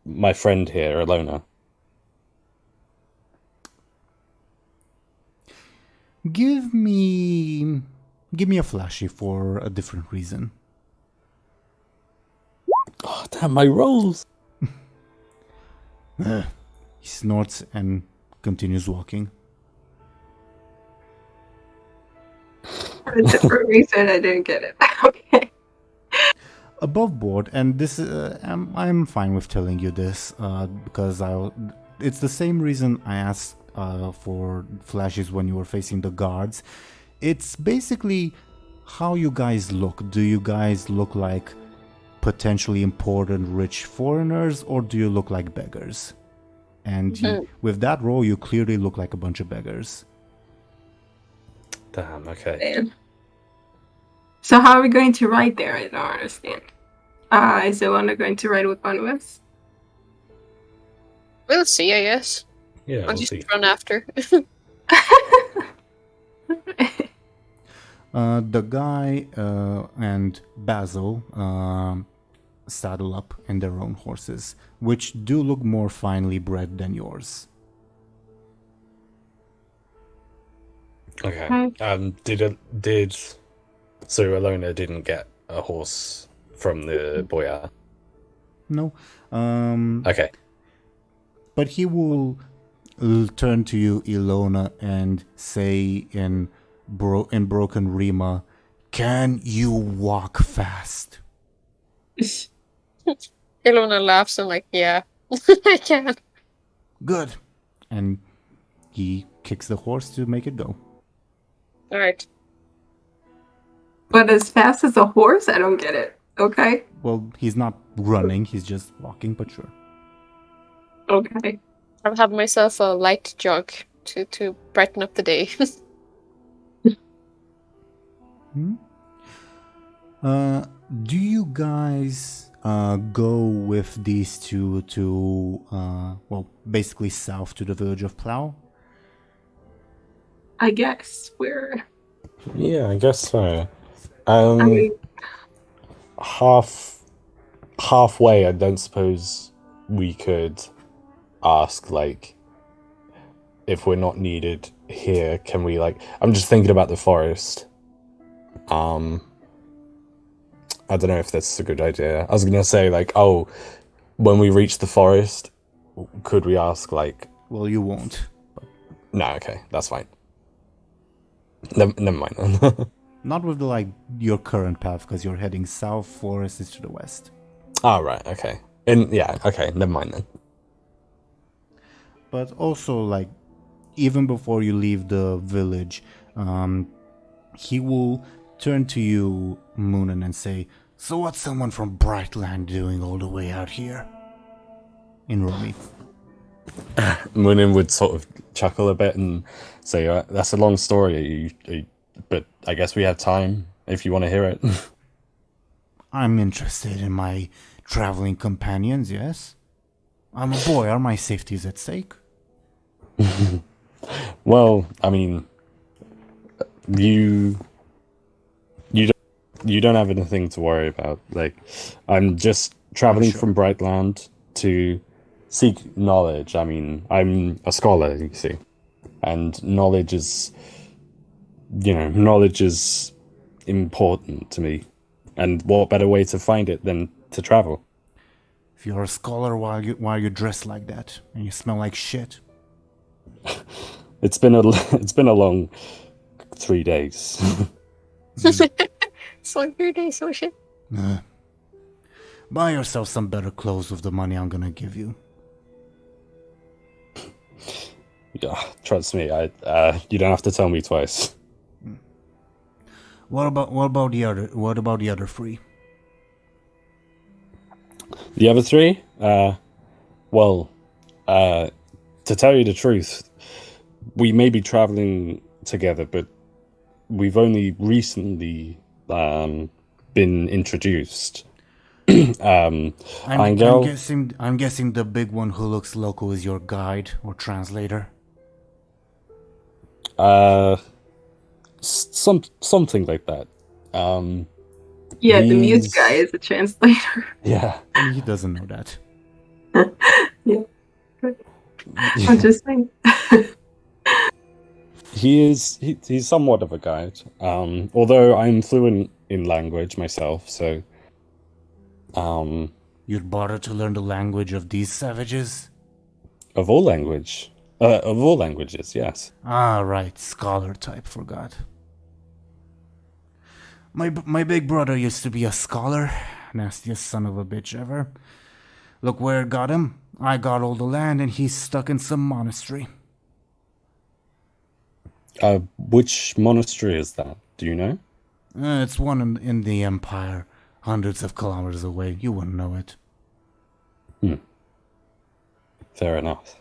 B: my friend here, Illona?
A: Give me a flashy for a different reason.
B: Oh, damn, my rolls!
A: He snorts and continues walking.
C: For a different reason, I didn't get it. Okay.
A: Above board, and this I'm fine with telling you this because it's the same reason I asked for flashes when you were facing the guards. It's basically how you guys look. Do you guys look like potentially important rich foreigners, or do you look like beggars? And with that roll, you clearly look like a bunch of beggars.
B: Damn, okay.
C: Man. So how are we going to ride there? I don't understand. Is Illona going to ride with one of us?
D: We'll see, I guess.
B: Yeah,
D: I'll
B: we'll
D: just
B: see.
D: run after.
A: The guy and Basil saddle up in their own horses, which do look more finely bred than yours.
B: Okay.
C: Okay.
B: So Illona didn't get a horse from the Boyar?
A: No.
B: Okay.
A: But he will turn to you, Illona, and say in broken Rima, "Can you walk fast?"
D: Illona laughs and like, yeah, I can.
A: Good. And he kicks the horse to make it go.
D: Alright.
C: But as fast as a horse? I don't get it. Okay.
A: Well, he's not running, he's just walking, but sure.
C: Okay.
D: I'll have myself a light jog to brighten up the day.
A: Do you guys go with these two to, basically south to the village of Plow?
C: I guess we're...
B: Yeah, I guess so.
C: I mean,
B: Halfway, I don't suppose we could ask, like, if we're not needed here, can we, like, I'm just thinking about the forest. I don't know if that's a good idea. I was gonna say, like, oh, when we reach the forest, could we ask, like...
A: Well, you won't.
B: No, okay, that's fine. Never mind then.
A: Not with like your current path, because you're heading south, forest is to the west.
B: Oh, right, okay. Yeah, okay, never mind then.
A: But also, like, even before you leave the village, he will turn to you, Muninn, and say, "So what's someone from Brightland doing all the way out here?" In Romy.
B: Muninn would sort of chuckle a bit and say, that's a long story, but I guess we have time if you want to hear it.
A: I'm interested in my traveling companions, yes? I'm a boy, are my safeties at stake?
B: Well, I mean, you don't have anything to worry about. Like, I'm just traveling from Brightland to seek knowledge. I mean, I'm a scholar, you see, and knowledge is important to me. And what better way to find it than to travel?
A: If you're a scholar, why you dress like that and you smell like shit?
B: It's been a long 3 days.
D: It's like 3 days, so shit.
A: Buy yourself some better clothes with the money I'm gonna give you.
B: Yeah, trust me, you don't have to tell me twice.
A: What about the other three?
B: The other three? Well, to tell you the truth, we may be traveling together, but we've only recently been introduced. Anghel.
A: I'm guessing the big one who looks local is your guide or translator.
B: Something like that.
C: yeah, the mute guy is a translator.
B: Yeah.
A: He doesn't know that.
C: Yeah. I'm just saying.
B: He's somewhat of a guide. Although I'm fluent in language myself, so
A: You'd bother to learn the language of these savages?
B: of all languages, yes.
A: Ah, right, scholar type, forgot. My big brother used to be a scholar, nastiest son of a bitch ever. Look where it got him. I got all the land and he's stuck in some monastery.
B: Which monastery is that? Do you know?
A: It's one in the Empire, hundreds of kilometers away. You wouldn't know it.
B: Fair enough.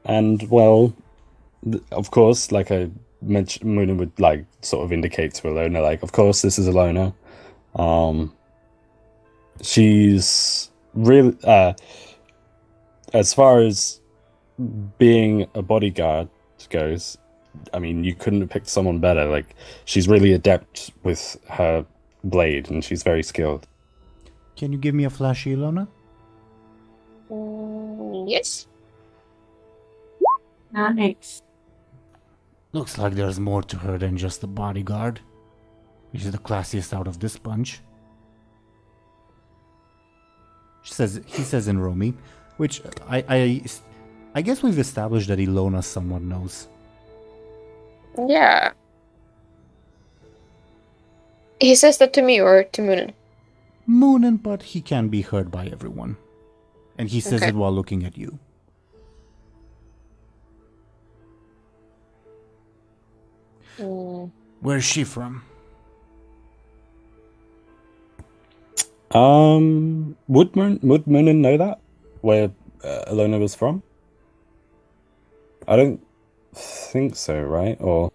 B: And, well, of course, like I mentioned, Muninn would, like, sort of indicate to Illona, like, of course, this is Illona. She's really, as far as being a bodyguard goes, I mean, you couldn't have picked someone better. Like, she's really adept with her blade, and she's very skilled.
A: Can you give me a flashy, Illona?
D: Yes.
C: Nice.
A: Looks like there's more to her than just a bodyguard. She's the classiest out of this bunch. He says in Romy, which I guess we've established that Illona somewhat knows.
D: Yeah. He says that to me or to Muninn?
A: Muninn, but he can be heard by everyone. And he says
D: Okay.
A: it while looking at you. Where's she from?
B: Would Muninn know that? Where Illona was from? I don't think so, right? Or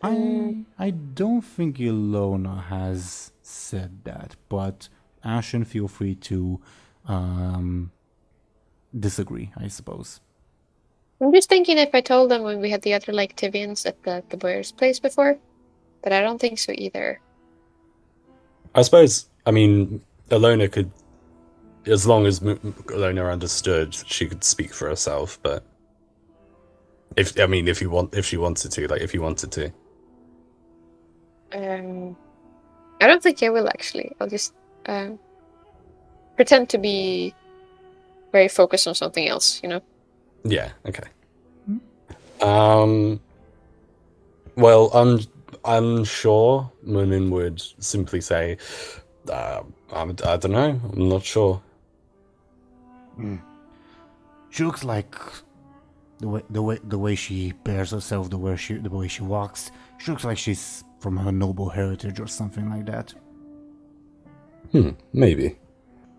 A: I don't think Illona has said that, but Ashen, feel free to disagree, I suppose.
D: I'm just thinking if I told them when we had the other like Tivians at the Boyar's place before, but I don't think so either.
B: I suppose, I mean, Illona could, as long as Illona understood, she could speak for herself, but if she wanted to, like, if you wanted to.
D: I don't think I will actually. I'll just pretend to be very focused on something else, you know?
B: Yeah, okay. Well, I'm sure Muninn would simply say, I don't know, I'm not sure.
A: She looks like the way she bears herself, the way she walks. She looks like she's from her noble heritage or something like that.
B: Maybe.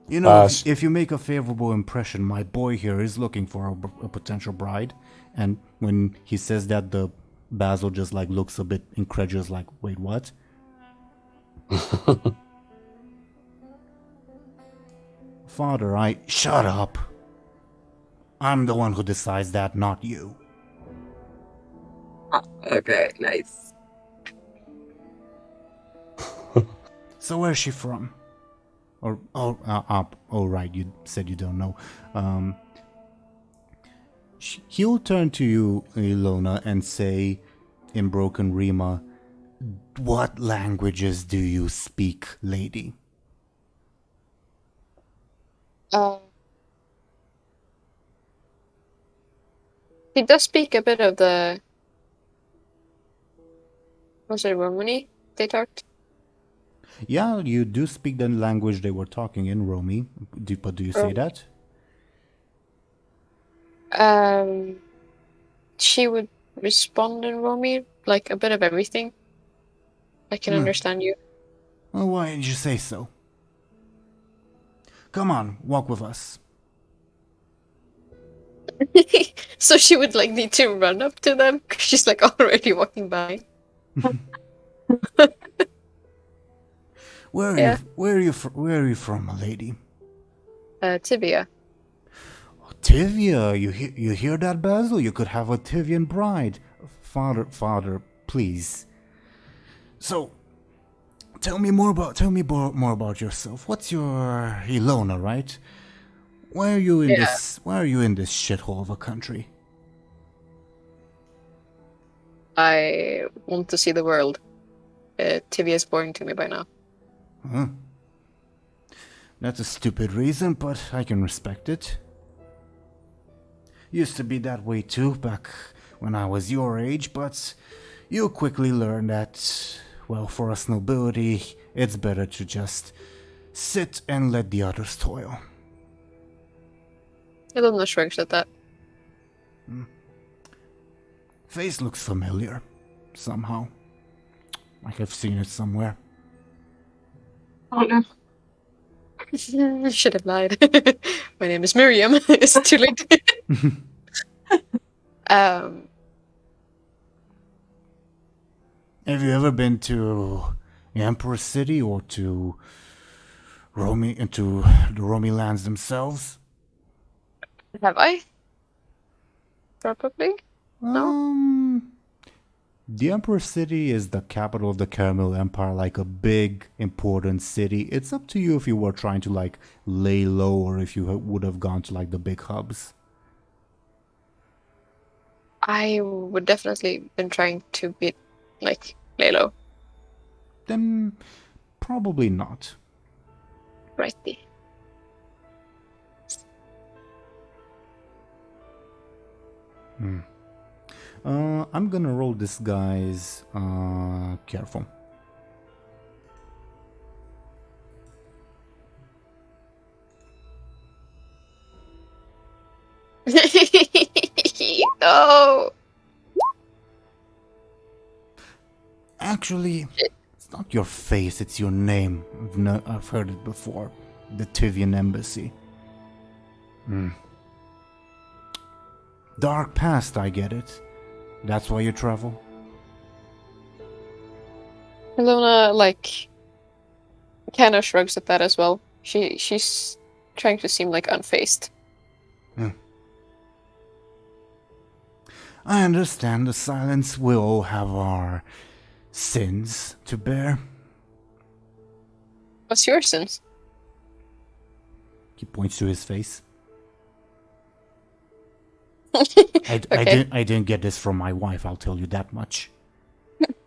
A: You know, if you make a favorable impression, my boy here is looking for a potential bride, and when he says that, the Basil just like looks a bit incredulous, like, wait, what? Father, shut up. I'm the one who decides that, not you.
C: Okay, nice.
A: So where's she from? Right, you said you don't know. He'll turn to you, Illona, and say in broken Rima, "What languages do you speak, lady?"
D: He does speak a bit of the... Was it Romani they talked?
A: Yeah, you do speak the language they were talking in, Romy. But do you say that?
D: She would respond in Romy, like a bit of everything. I can understand you.
A: Well, why didn't you say so? Come on, walk with us.
D: So she would like need to run up to them because she's like already walking by.
A: Where are you from, my lady?
D: Tibia.
A: Oh, Tivia, you hear that, Basil? You could have a Tivian bride. Father, please. So, tell me more about yourself. What's your Illona, right? Why are you in this shithole of a country?
D: I want to see the world. Tibia is boring to me by now.
A: Huh? That's a stupid reason, but I can respect it. Used to be that way too back when I was your age, but you quickly learn that, well, for us nobility, it's better to just sit and let the others toil.
D: Illona shrugs at that.
A: Face looks familiar, somehow. Like I've seen it somewhere.
C: Oh no.
D: Should have lied. My name is Miriam. Is it too late?
A: Have you ever been to Emperor City or to the Romy lands themselves?
D: Have I? Probably. No.
A: The Emperor City is the capital of the Caramel Empire, like a big, important city. It's up to you if you were trying to, like, lay low or if you would have gone to, like, the big hubs.
D: I would definitely been trying to be, like, lay low.
A: Then, probably not.
D: Righty.
A: I'm gonna roll this guy's, careful.
D: No.
A: Actually, it's not your face, it's your name. I've heard it before. The Tivian Embassy. Dark past, I get it. That's why you travel?
D: Illona, like, kind of shrugs at that as well. She's trying to seem, like, unfazed.
A: I understand the silence. We all have our sins to bear.
D: What's your sins?
A: He points to his face.
D: Okay.
A: I didn't get this from my wife, I'll tell you that much.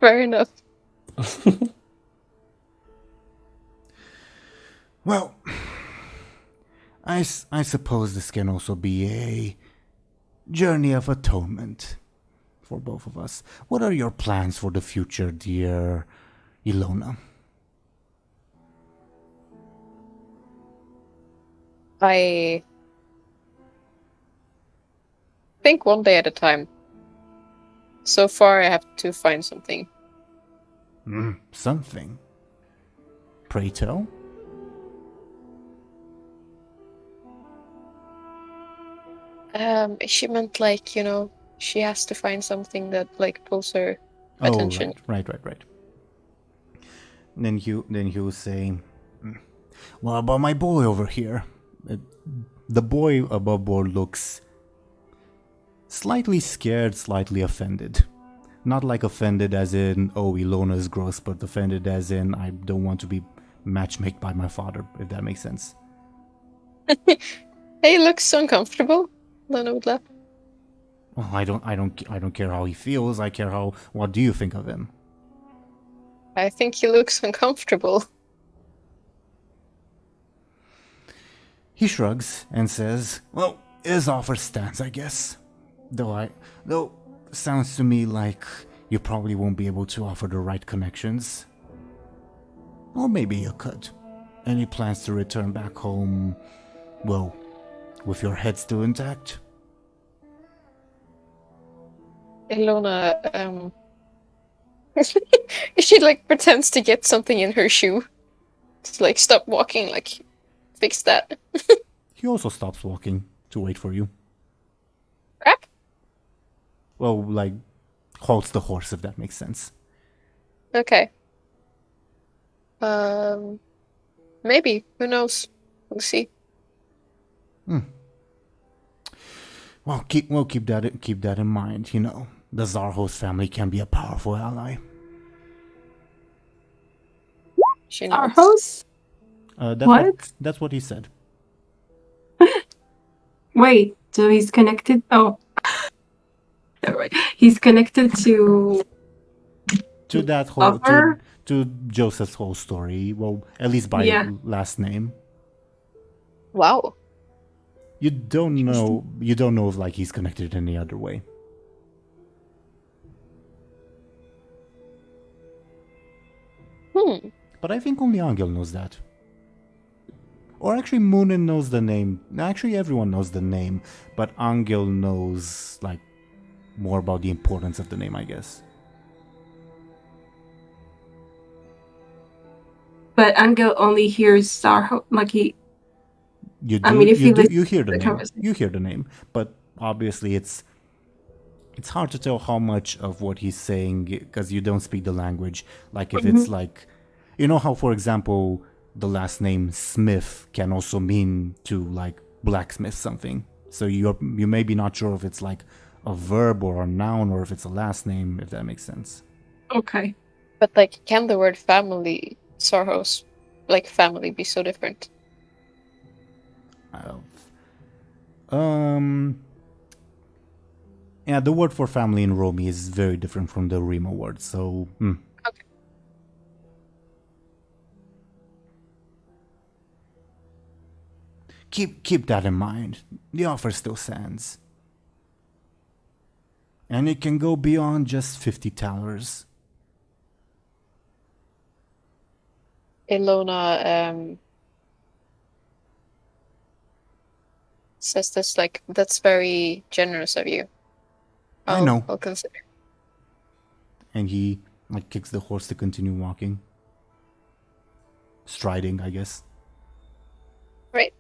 D: Fair enough.
A: Well, I suppose this can also be a journey of atonement for both of us. What are your plans for the future, dear Illona?
D: I think one day at a time. So far, I have to find something.
A: Something. Pray tell?
D: She meant like, she has to find something that like pulls her
A: Oh,
D: attention.
A: right. Then he was saying, "What about my boy over here?" The boy above board looks slightly scared, slightly offended. Not like offended as in, oh, Illona is gross, but offended as in, I don't want to be matchmaked by my father, if that makes sense.
D: He looks uncomfortable. Lona would laugh.
A: Well, I don't care how he feels. I care how. What do you think of him?
D: I think he looks uncomfortable.
A: He shrugs and says, "Well, his offer stands, I guess. Though sounds to me like you probably won't be able to offer the right connections. Or maybe you could. Any plans to return back home, well, with your head still intact?"
D: Illona, she like pretends to get something in her shoe. To like stop walking, like fix that.
A: He also stops walking to wait for you.
D: Crap.
A: Well, like, halts the horse, if that makes sense.
D: Okay. Maybe. Who knows? We'll see.
A: Well, keep that in mind. You know, the Zarhos family can be a powerful ally.
D: She
C: Our
D: knows.
C: host?
A: That's that's what he said.
C: Wait, so he's connected? Oh. Never mind. He's connected to
A: To that whole
C: Lover?
A: to Joseph's whole story. Well, at least by
C: Yeah.
A: last name.
D: Wow.
A: You don't know if like he's connected any other way. But I think only Anghel knows that. Or actually Muninn knows the name. Actually everyone knows the name, but Anghel knows like more about the importance of the name, I guess.
C: But Anghel only hears Starho, like he.
A: You do.
C: I mean, if you listen
A: You hear
C: to
A: the
C: the
A: name.
C: conversation.
A: You hear the name, but obviously it's hard to tell how much of what he's saying because you don't speak the language. Like if it's like, you know how, for example, the last name Smith can also mean to like blacksmith something. So you may be not sure if it's like a verb or a noun or if it's a last name. If that makes sense.
C: Okay.
D: But like, can the word family, Sarhos, like family, be so different?
A: Yeah, the word for family in Romy is very different from the Rima word, so...
D: Okay.
A: Keep that in mind. The offer still stands. And it can go beyond just 50 talers.
D: Illona says this like, that's very generous of you.
A: I know.
D: I'll consider.
A: And he like kicks the horse to continue walking. Striding, I guess.
D: Right.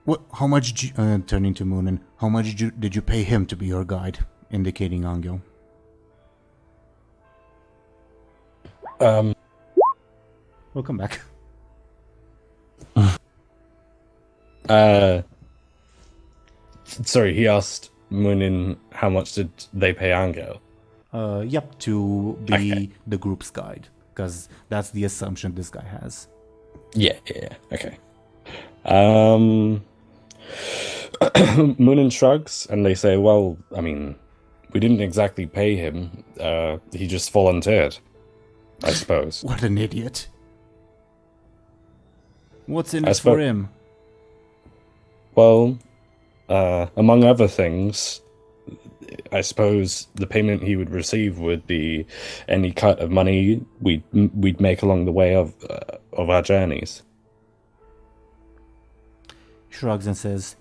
A: What? How much? Turning to Muninn, how much did you pay him to be your guide? Indicating Anghel. Welcome back.
B: sorry, he asked Muninn how much did they pay Anghel?
A: Yep, to be
B: Okay.
A: the group's guide, because that's the assumption this guy has.
B: Yeah, okay. Muninn shrugs, and they say, well, I mean, we didn't exactly pay him. He just volunteered, I suppose.
A: What an idiot. What's in
B: I
A: it for
B: suppose-
A: him?
B: Well, among other things, I suppose the payment he would receive would be any cut of money we'd make along the way of our journeys.
A: Shrugs and says,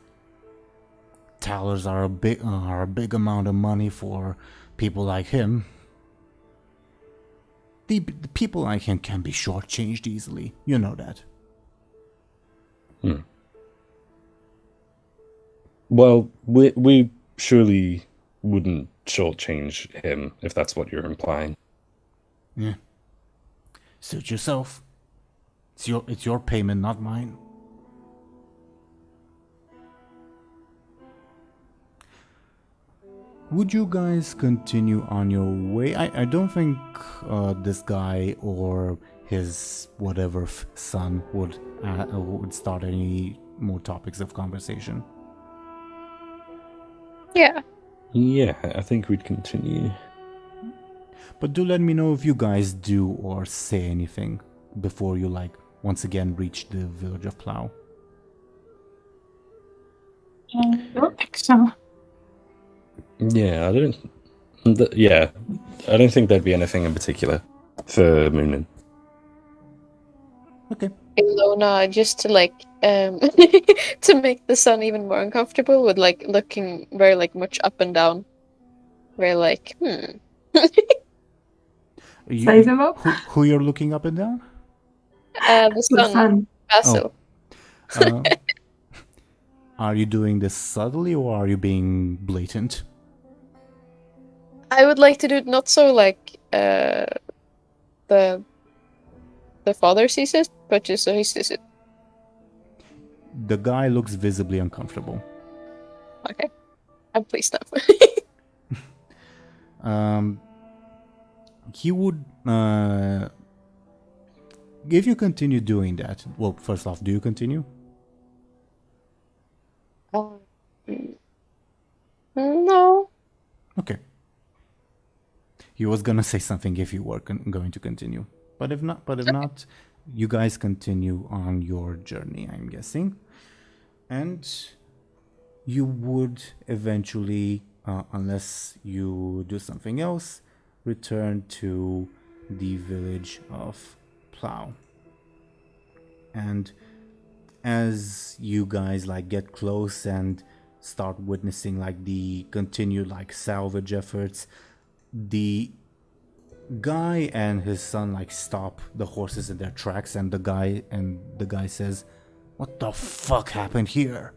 A: talers are a big amount of money for people like him. The people like him can be shortchanged easily. You know that.
B: Well, we surely wouldn't shortchange him, if that's what you're implying.
A: Yeah. Suit yourself. It's your payment, not mine. Would you guys continue on your way? I don't think this guy or his whatever son would start any more topics of conversation.
D: Yeah.
B: Yeah, I think we'd continue.
A: But do let me know if you guys do or say anything before you once again reach the village of Plow.
C: I don't think so.
B: Yeah, I don't think there'd be anything in particular for Muninn.
A: Okay.
D: Illona, just to to make the sun even more uncomfortable, with looking very much up and down. Very
C: Size him up.
A: Who you're looking up and down?
D: The
C: The
D: sun,
C: sun.
D: Basil.
A: Are you doing this subtly or are you being blatant?
D: I would like to do it not so the father sees it, but just so he sees it.
A: The guy looks visibly uncomfortable.
D: Okay. I'm pleased now.
A: He would, if you continue doing that, well, first off, do you continue?
D: No.
A: Okay. He was gonna say something if you were going to continue, but if not, you guys continue on your journey, I'm guessing, and you would eventually, unless you do something else, return to the village of Plow. And as you guys get close and start witnessing the continued salvage efforts, the guy and his son stop the horses in their tracks, and the guy says, "What the fuck happened here?"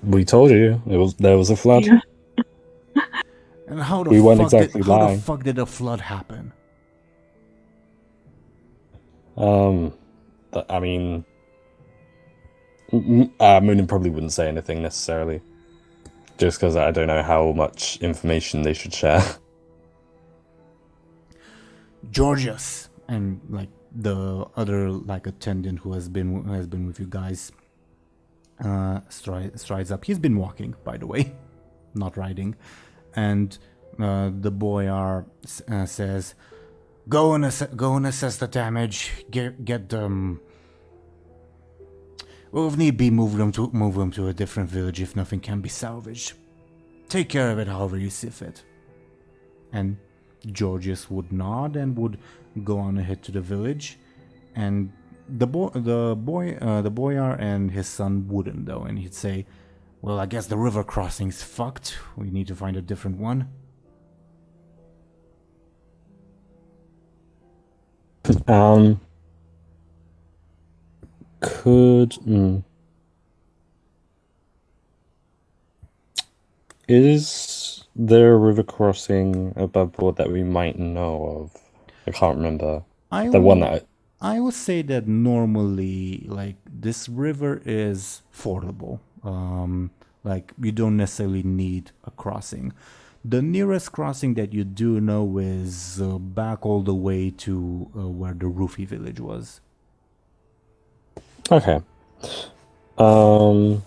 B: We told you there was a flood.
C: Yeah.
A: And how
B: We weren't exactly
A: the
B: lying.
A: fuck did a flood happen?
B: I mean, Muninn probably wouldn't say anything necessarily, just because I don't know how much information they should share.
A: Georgius and the other attendant who has been with you guys strides up. He's been walking, by the way, not riding, and the Boyar says, Go and assess the damage. Get them. Well, if need be, move them to a different village if nothing can be salvaged. Take care of it however you see fit." And Georgius would nod and would go on ahead to the village, and the Boyar and his son wouldn't though, and he'd say, "Well, I guess the river crossing's fucked. We need to find a different one."
B: Is there a river crossing above board that we might know of? I can't remember. The one that
A: I would say that normally, like, this river is fordable. Like, you don't necessarily need a crossing. The nearest crossing that you do know is back all the way to where the Roofy village was.
B: Okay. Muninn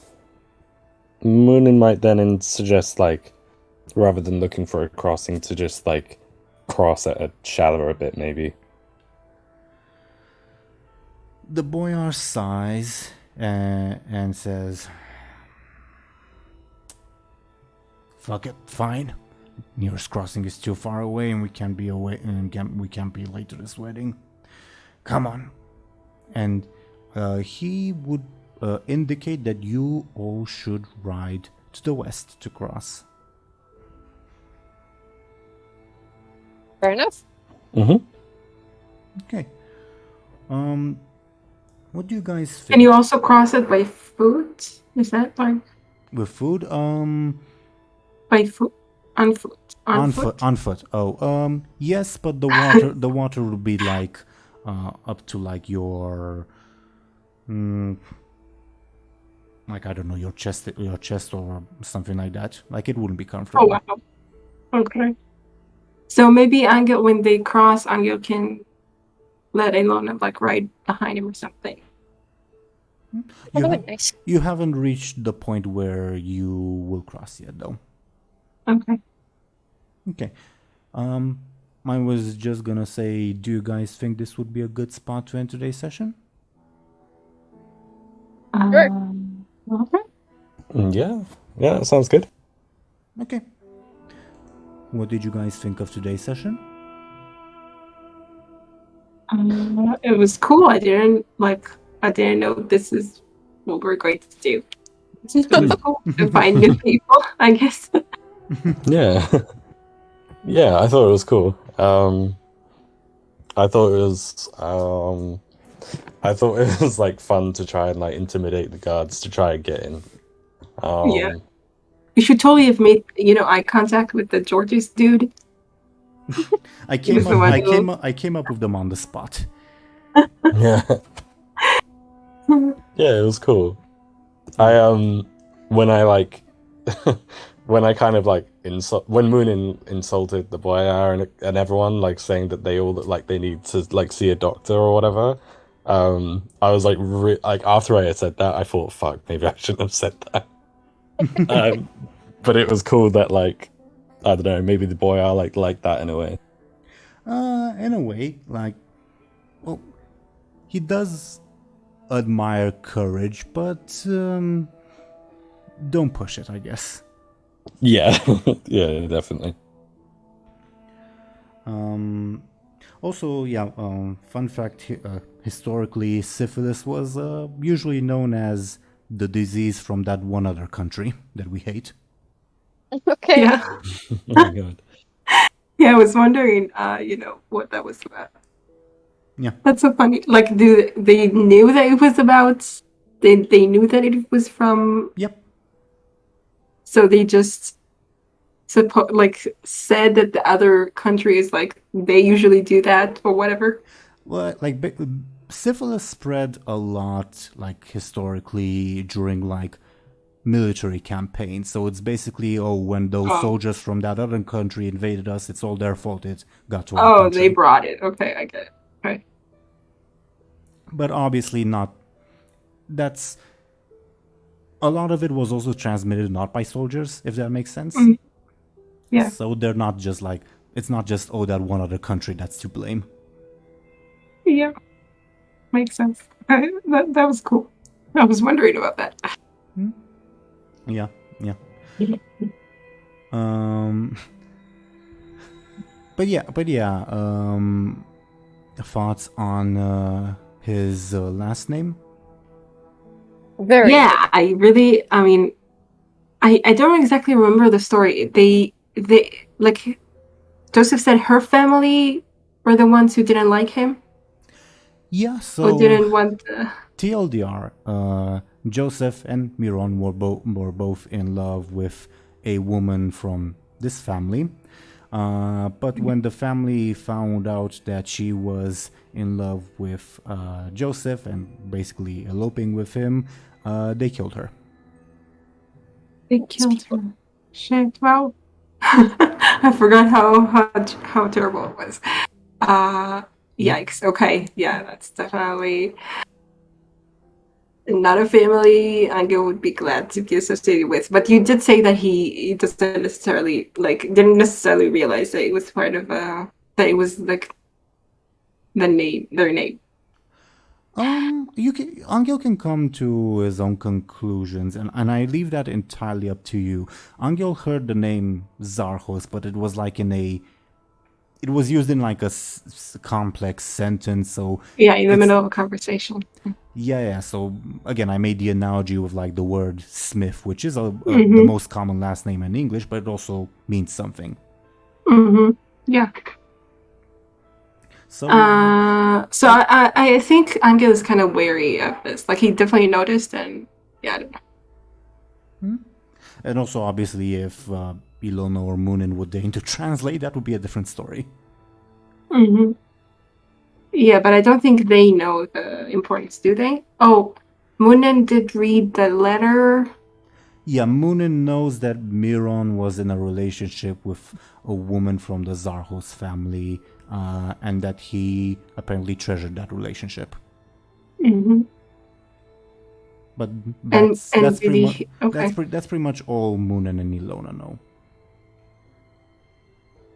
B: might then suggest, like, rather than looking for a crossing, to just, like, cross at a shallower bit, maybe.
A: The Boyar sighs and says, "Fuck it, fine. Nearest crossing is too far away, and we can't be we can't be late to this wedding. Come on." And he would indicate that you all should ride to the west to cross.
D: Fair enough.
B: Mm-hmm.
A: Okay. What do you guys think?
C: Can you also cross it by foot? Is that like
A: With food?
C: by foot? On foot?
A: On foot. Oh, yes, but the water will be like up to like your like, I don't know, your chest or something like that. Like, it wouldn't be comfortable.
C: Oh wow. Okay. So maybe Anghel, when they cross, Anghel can let Illona like ride behind him or something.
D: Nice.
A: You haven't reached the point where you will cross yet, though.
C: Okay.
A: Okay. I was just gonna say, do you guys think this would be a good spot to end today's session?
C: Okay.
B: Yeah, that sounds good.
A: Okay. What did you guys think of today's session?
C: It was cool. I didn't know this is what we're going to do. It was cool to find new people, I guess.
B: Yeah. Yeah, I thought it was cool. I thought it was like fun to try and like intimidate the guards to try and get in.
C: Yeah. You should totally have made, eye contact with the Georges dude.
A: I came up with them on the spot.
B: Yeah. Yeah, it was cool. When Muninn insulted the Boyar and everyone, like saying that they all look like they need to like see a doctor or whatever, I was like, after I had said that, I thought, fuck, maybe I shouldn't have said that. But it was cool that, like, I don't know, maybe the Boyar like that in a way.
A: In a way, like, well, he does admire courage, but don't push it, I guess.
B: Yeah, yeah, definitely.
A: Also, yeah, fun fact, historically, syphilis was usually known as the disease from that one other country that we hate.
D: Okay.
C: Yeah.
B: Oh my god.
C: Yeah, I was wondering, what that was about.
A: Yeah.
C: That's so funny. Like, they knew that it was about... They knew that it was from...
A: Yep.
C: So they just... said that the other countries, like, they usually do that or whatever.
A: Well, like, syphilis spread a lot, like, historically during, like, military campaigns. So it's basically, when those soldiers from that other country invaded us, it's all their fault. It got to our country.
C: They brought it. Okay, I get it. Right.
A: But obviously not. That's... A lot of it was also transmitted not by soldiers, if that makes sense.
C: Mm-hmm. Yeah.
A: So they're not just like... It's not just, that one other country that's to blame.
C: Yeah. Makes sense. That was cool. I was wondering about that.
A: Yeah. But yeah. Thoughts on his last name?
D: Very.
C: Yeah, I don't exactly remember the story. They like, Joseph said her family were the ones who didn't like him.
A: Yeah, so
C: Or didn't want.
A: TLDR, Joseph and Miron were both in love with a woman from this family. But when the family found out that she was in love with Joseph and basically eloping with him, they killed her.
C: They killed her. Shit. Wow. I forgot how terrible it was. Yikes. Okay. Yeah, that's definitely not a family Anghel would be glad to be associated with. But you did say that he doesn't necessarily didn't necessarily realize that it was part of that it was like their name.
A: Anghel can come to his own conclusions, and I leave that entirely up to you. Anghel heard the name Zarhos, but it was it was used in like a complex sentence, so...
C: Yeah, in the middle of a conversation.
A: Yeah, so again, I made the analogy with like the word Smith, which is the most common last name in English, but it also means something.
C: Yeah.
A: So,
C: I think Anghel is kind of wary of this. Like, he definitely noticed, and yeah, I don't know.
A: And also, obviously, if Illona or Muninn would deign to translate, that would be a different story.
C: Yeah, but I don't think they know the importance, do they? Oh, Muninn did read the letter.
A: Yeah, Muninn knows that Miron was in a relationship with a woman from the Zarhos family, and that he apparently treasured that relationship. But that's pretty much all Muninn and Illona know.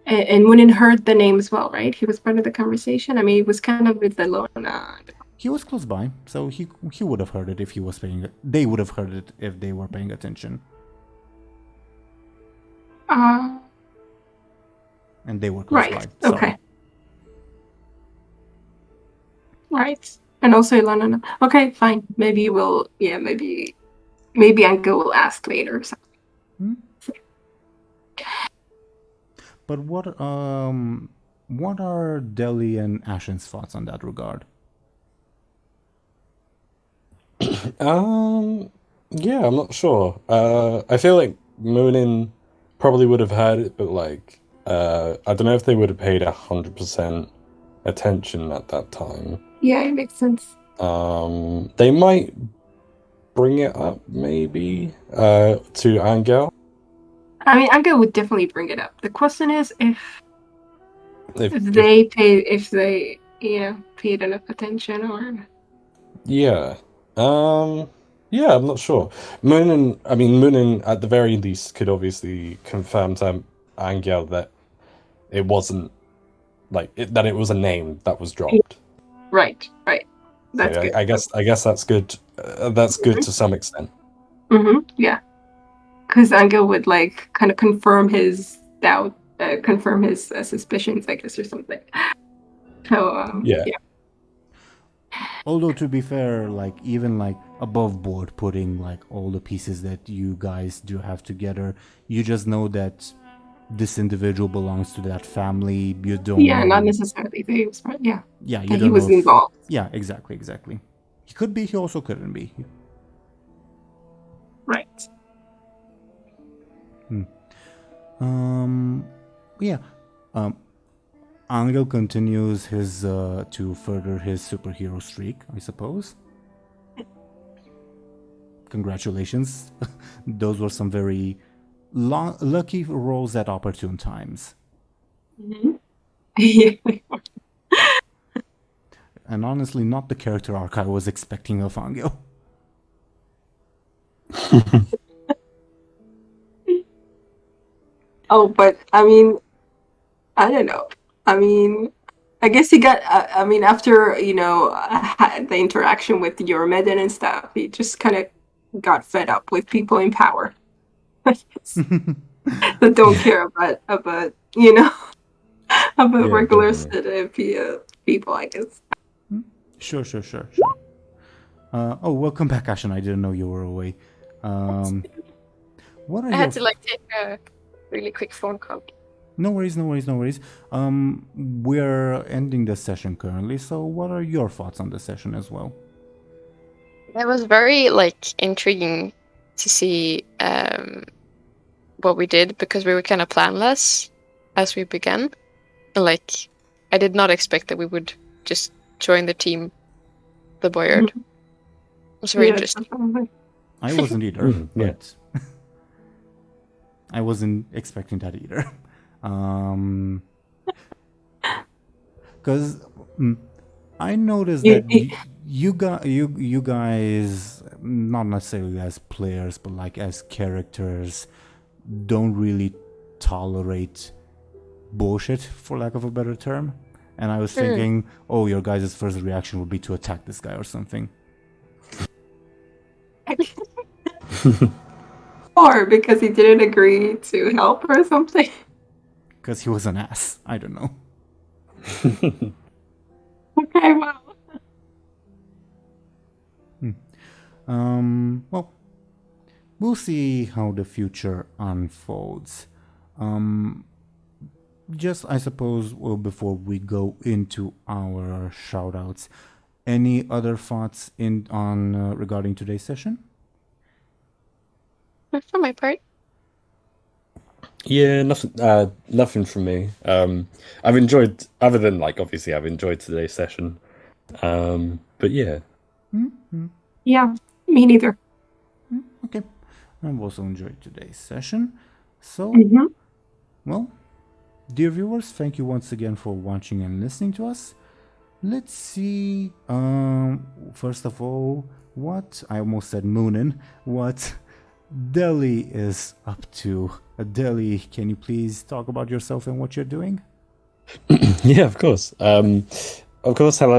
C: And Muninn heard the name as well, right? He was part of the conversation. I mean, he was kind of with Illona.
A: He was close by, so he would have heard it if he was paying it. They would have heard it if they were paying attention.
C: And
A: they were close by. Sorry.
C: Okay. Right. And also Illona. Okay, fine. Maybe we'll. Yeah, maybe Anghel will ask later or something.
A: But what are Dely and Ashen's thoughts on that regard?
B: Yeah, I'm not sure. I feel like Muninn probably would have heard it, but I don't know if they would have paid 100% attention at that time.
C: Yeah, it makes sense.
B: They might bring it up, maybe, to Anghel.
C: I mean, Anghel would definitely bring it up. The question is if they paid enough attention, or...
B: Yeah. Yeah, I'm not sure. Muninn, at the very least, could obviously confirm to Anghel that it wasn't, that it was a name that was dropped.
C: Right. That's
B: so
C: good.
B: I guess that's good. That's good to some extent.
C: Yeah. Because Anghel would, kind of confirm his doubt, confirm his suspicions, I guess, or something. So,
B: yeah.
A: Although, to be fair, even above board, putting all the pieces that you guys do have together, you just know that this individual belongs to that family. You don't know.
C: Not necessarily. He was part, yeah.
A: Yeah, you
C: that
A: don't
C: he was
A: know
C: involved.
A: Yeah, exactly. He could be, he also couldn't be.
C: Right.
A: Anghel continues his to further his superhero streak, I suppose. Congratulations. Those were some very lucky rolls at opportune times. And honestly, not the character arc I was expecting of Anghel.
C: Oh, but I mean, I don't know. I mean, I guess he got. After the interaction with Euromedin and stuff, he just kind of got fed up with people in power that don't care about regular people, I guess.
A: Sure. Welcome back, Ashen. I didn't know you were away. What are
D: I had to take a really quick phone call.
A: No worries. We're ending the session currently, so what are your thoughts on the session as well?
D: It was very intriguing to see what we did, because we were kind of planless. as we began. Like, I did not expect that we would just join the team, the Boyar. It was very interesting.
C: Definitely.
A: I wasn't either,
B: Yeah.
A: but I wasn't expecting that either. Because I noticed that you guys, not necessarily as players, but like as characters, don't really tolerate bullshit, for lack of a better term. And I was thinking, oh, your guys' first reaction would be to attack this guy or something.
C: Or because he didn't agree to help or something.
A: Because he was an ass. I don't know.
C: Okay, well.
A: Well, we'll see how the future unfolds. Just, I suppose, well, before we go into our shoutouts, any other thoughts on regarding today's session?
D: For my part.
B: Yeah, nothing from me. I've enjoyed, other than like obviously I've enjoyed today's session. But yeah.
C: Yeah, me neither.
A: Okay, I've also enjoyed today's session. So, well, dear viewers, thank you once again for watching and listening to us. Let's see, first of all, what, I almost said Muninn, what Dely is up to. Dely, can you please talk about yourself and what you're doing?
B: Yeah, of course. Hello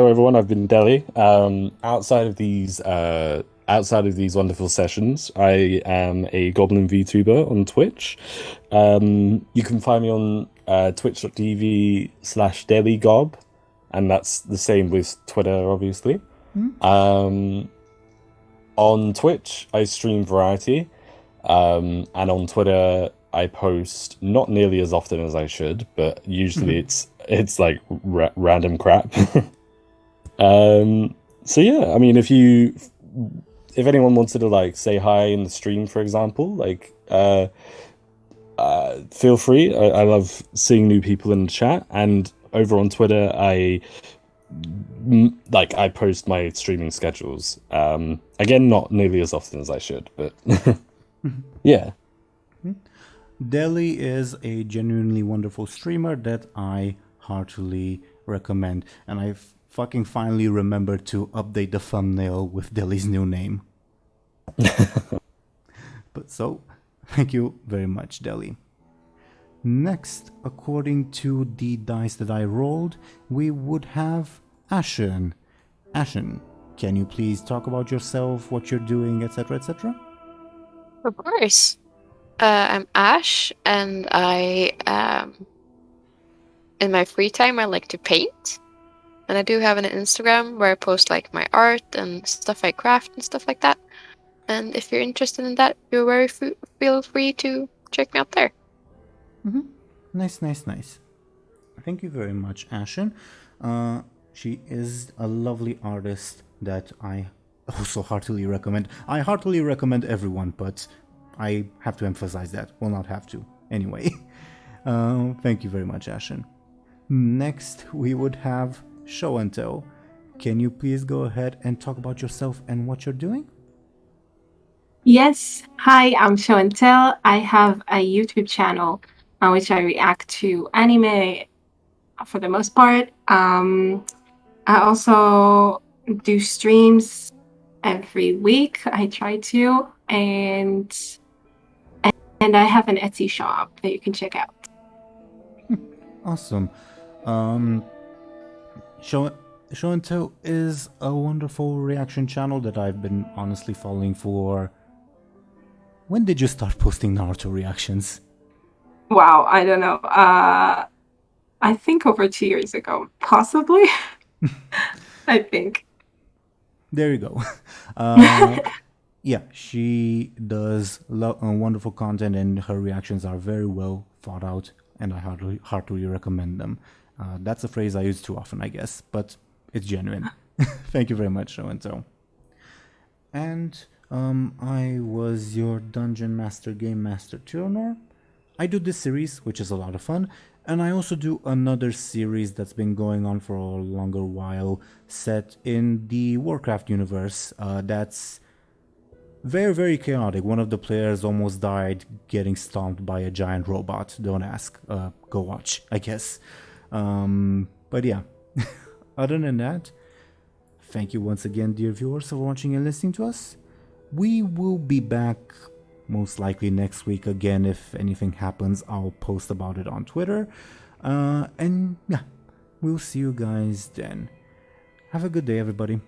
B: everyone. I've been Dely. Outside of these wonderful sessions, I am a Goblin VTuber on Twitch. You can find me on twitch.tv/DelyGob, and that's the same with Twitter, obviously. On Twitch, I stream variety, and on Twitter, I post not nearly as often as I should, but usually it's like random crap. So yeah, I mean, if anyone wanted to like say hi in the stream, for example, like feel free. I love seeing new people in the chat, and over on Twitter, I post my streaming schedules. Again, not nearly as often as I should, but yeah.
A: Dely is a genuinely wonderful streamer that I heartily recommend, and I fucking finally remembered to update the thumbnail with Dely's new name. But so, thank you very much, Dely. Next, according to the dice that I rolled, we would have Ashen. Ashen, can you please talk about yourself, what you're doing, etc., etc.?
D: Of course. I'm Ash, and I, in my free time, I like to paint. And I do have an Instagram where I post like my art and stuff I craft and stuff like that. And if you're interested in that, you're feel free to check me out there.
A: Nice. Thank you very much, Ashen. She is a lovely artist that I also heartily recommend. I heartily recommend everyone, but I have to emphasize that. Well, not have to. Anyway, thank you very much, Ashen. Next, we would have Show&Tell. Can you please go ahead and talk about yourself and what you're doing?
C: Yes. Hi, I'm Show&Tell. I have a YouTube channel on which I react to anime for the most part. I also do streams every week. I try to, and I have an Etsy shop that you can check out.
A: Awesome. Show&Tell is a wonderful reaction channel that I've been honestly following for... When did you start posting Naruto reactions?
C: Wow, I don't know. I think over 2 years ago, possibly. I think.
A: There you go. Yeah, she does wonderful content, and her reactions are very well thought out, and I heartily recommend them. That's a phrase I use too often, I guess, but it's genuine. Thank you very much, Show&Tell. And I was your Dungeon Master Game Master Teeironor. I do this series, which is a lot of fun, And I also do another series that's been going on for a longer while, set in the Warcraft universe. That's very, very chaotic. One of the players almost died getting stomped by a giant robot. Don't ask. Go watch, I guess. But yeah, other than that, thank you once again, dear viewers, for watching and listening to us. We will be back most likely next week again. If anything happens, I'll post about it on Twitter. And yeah, we'll see you guys then. Have a good day, everybody.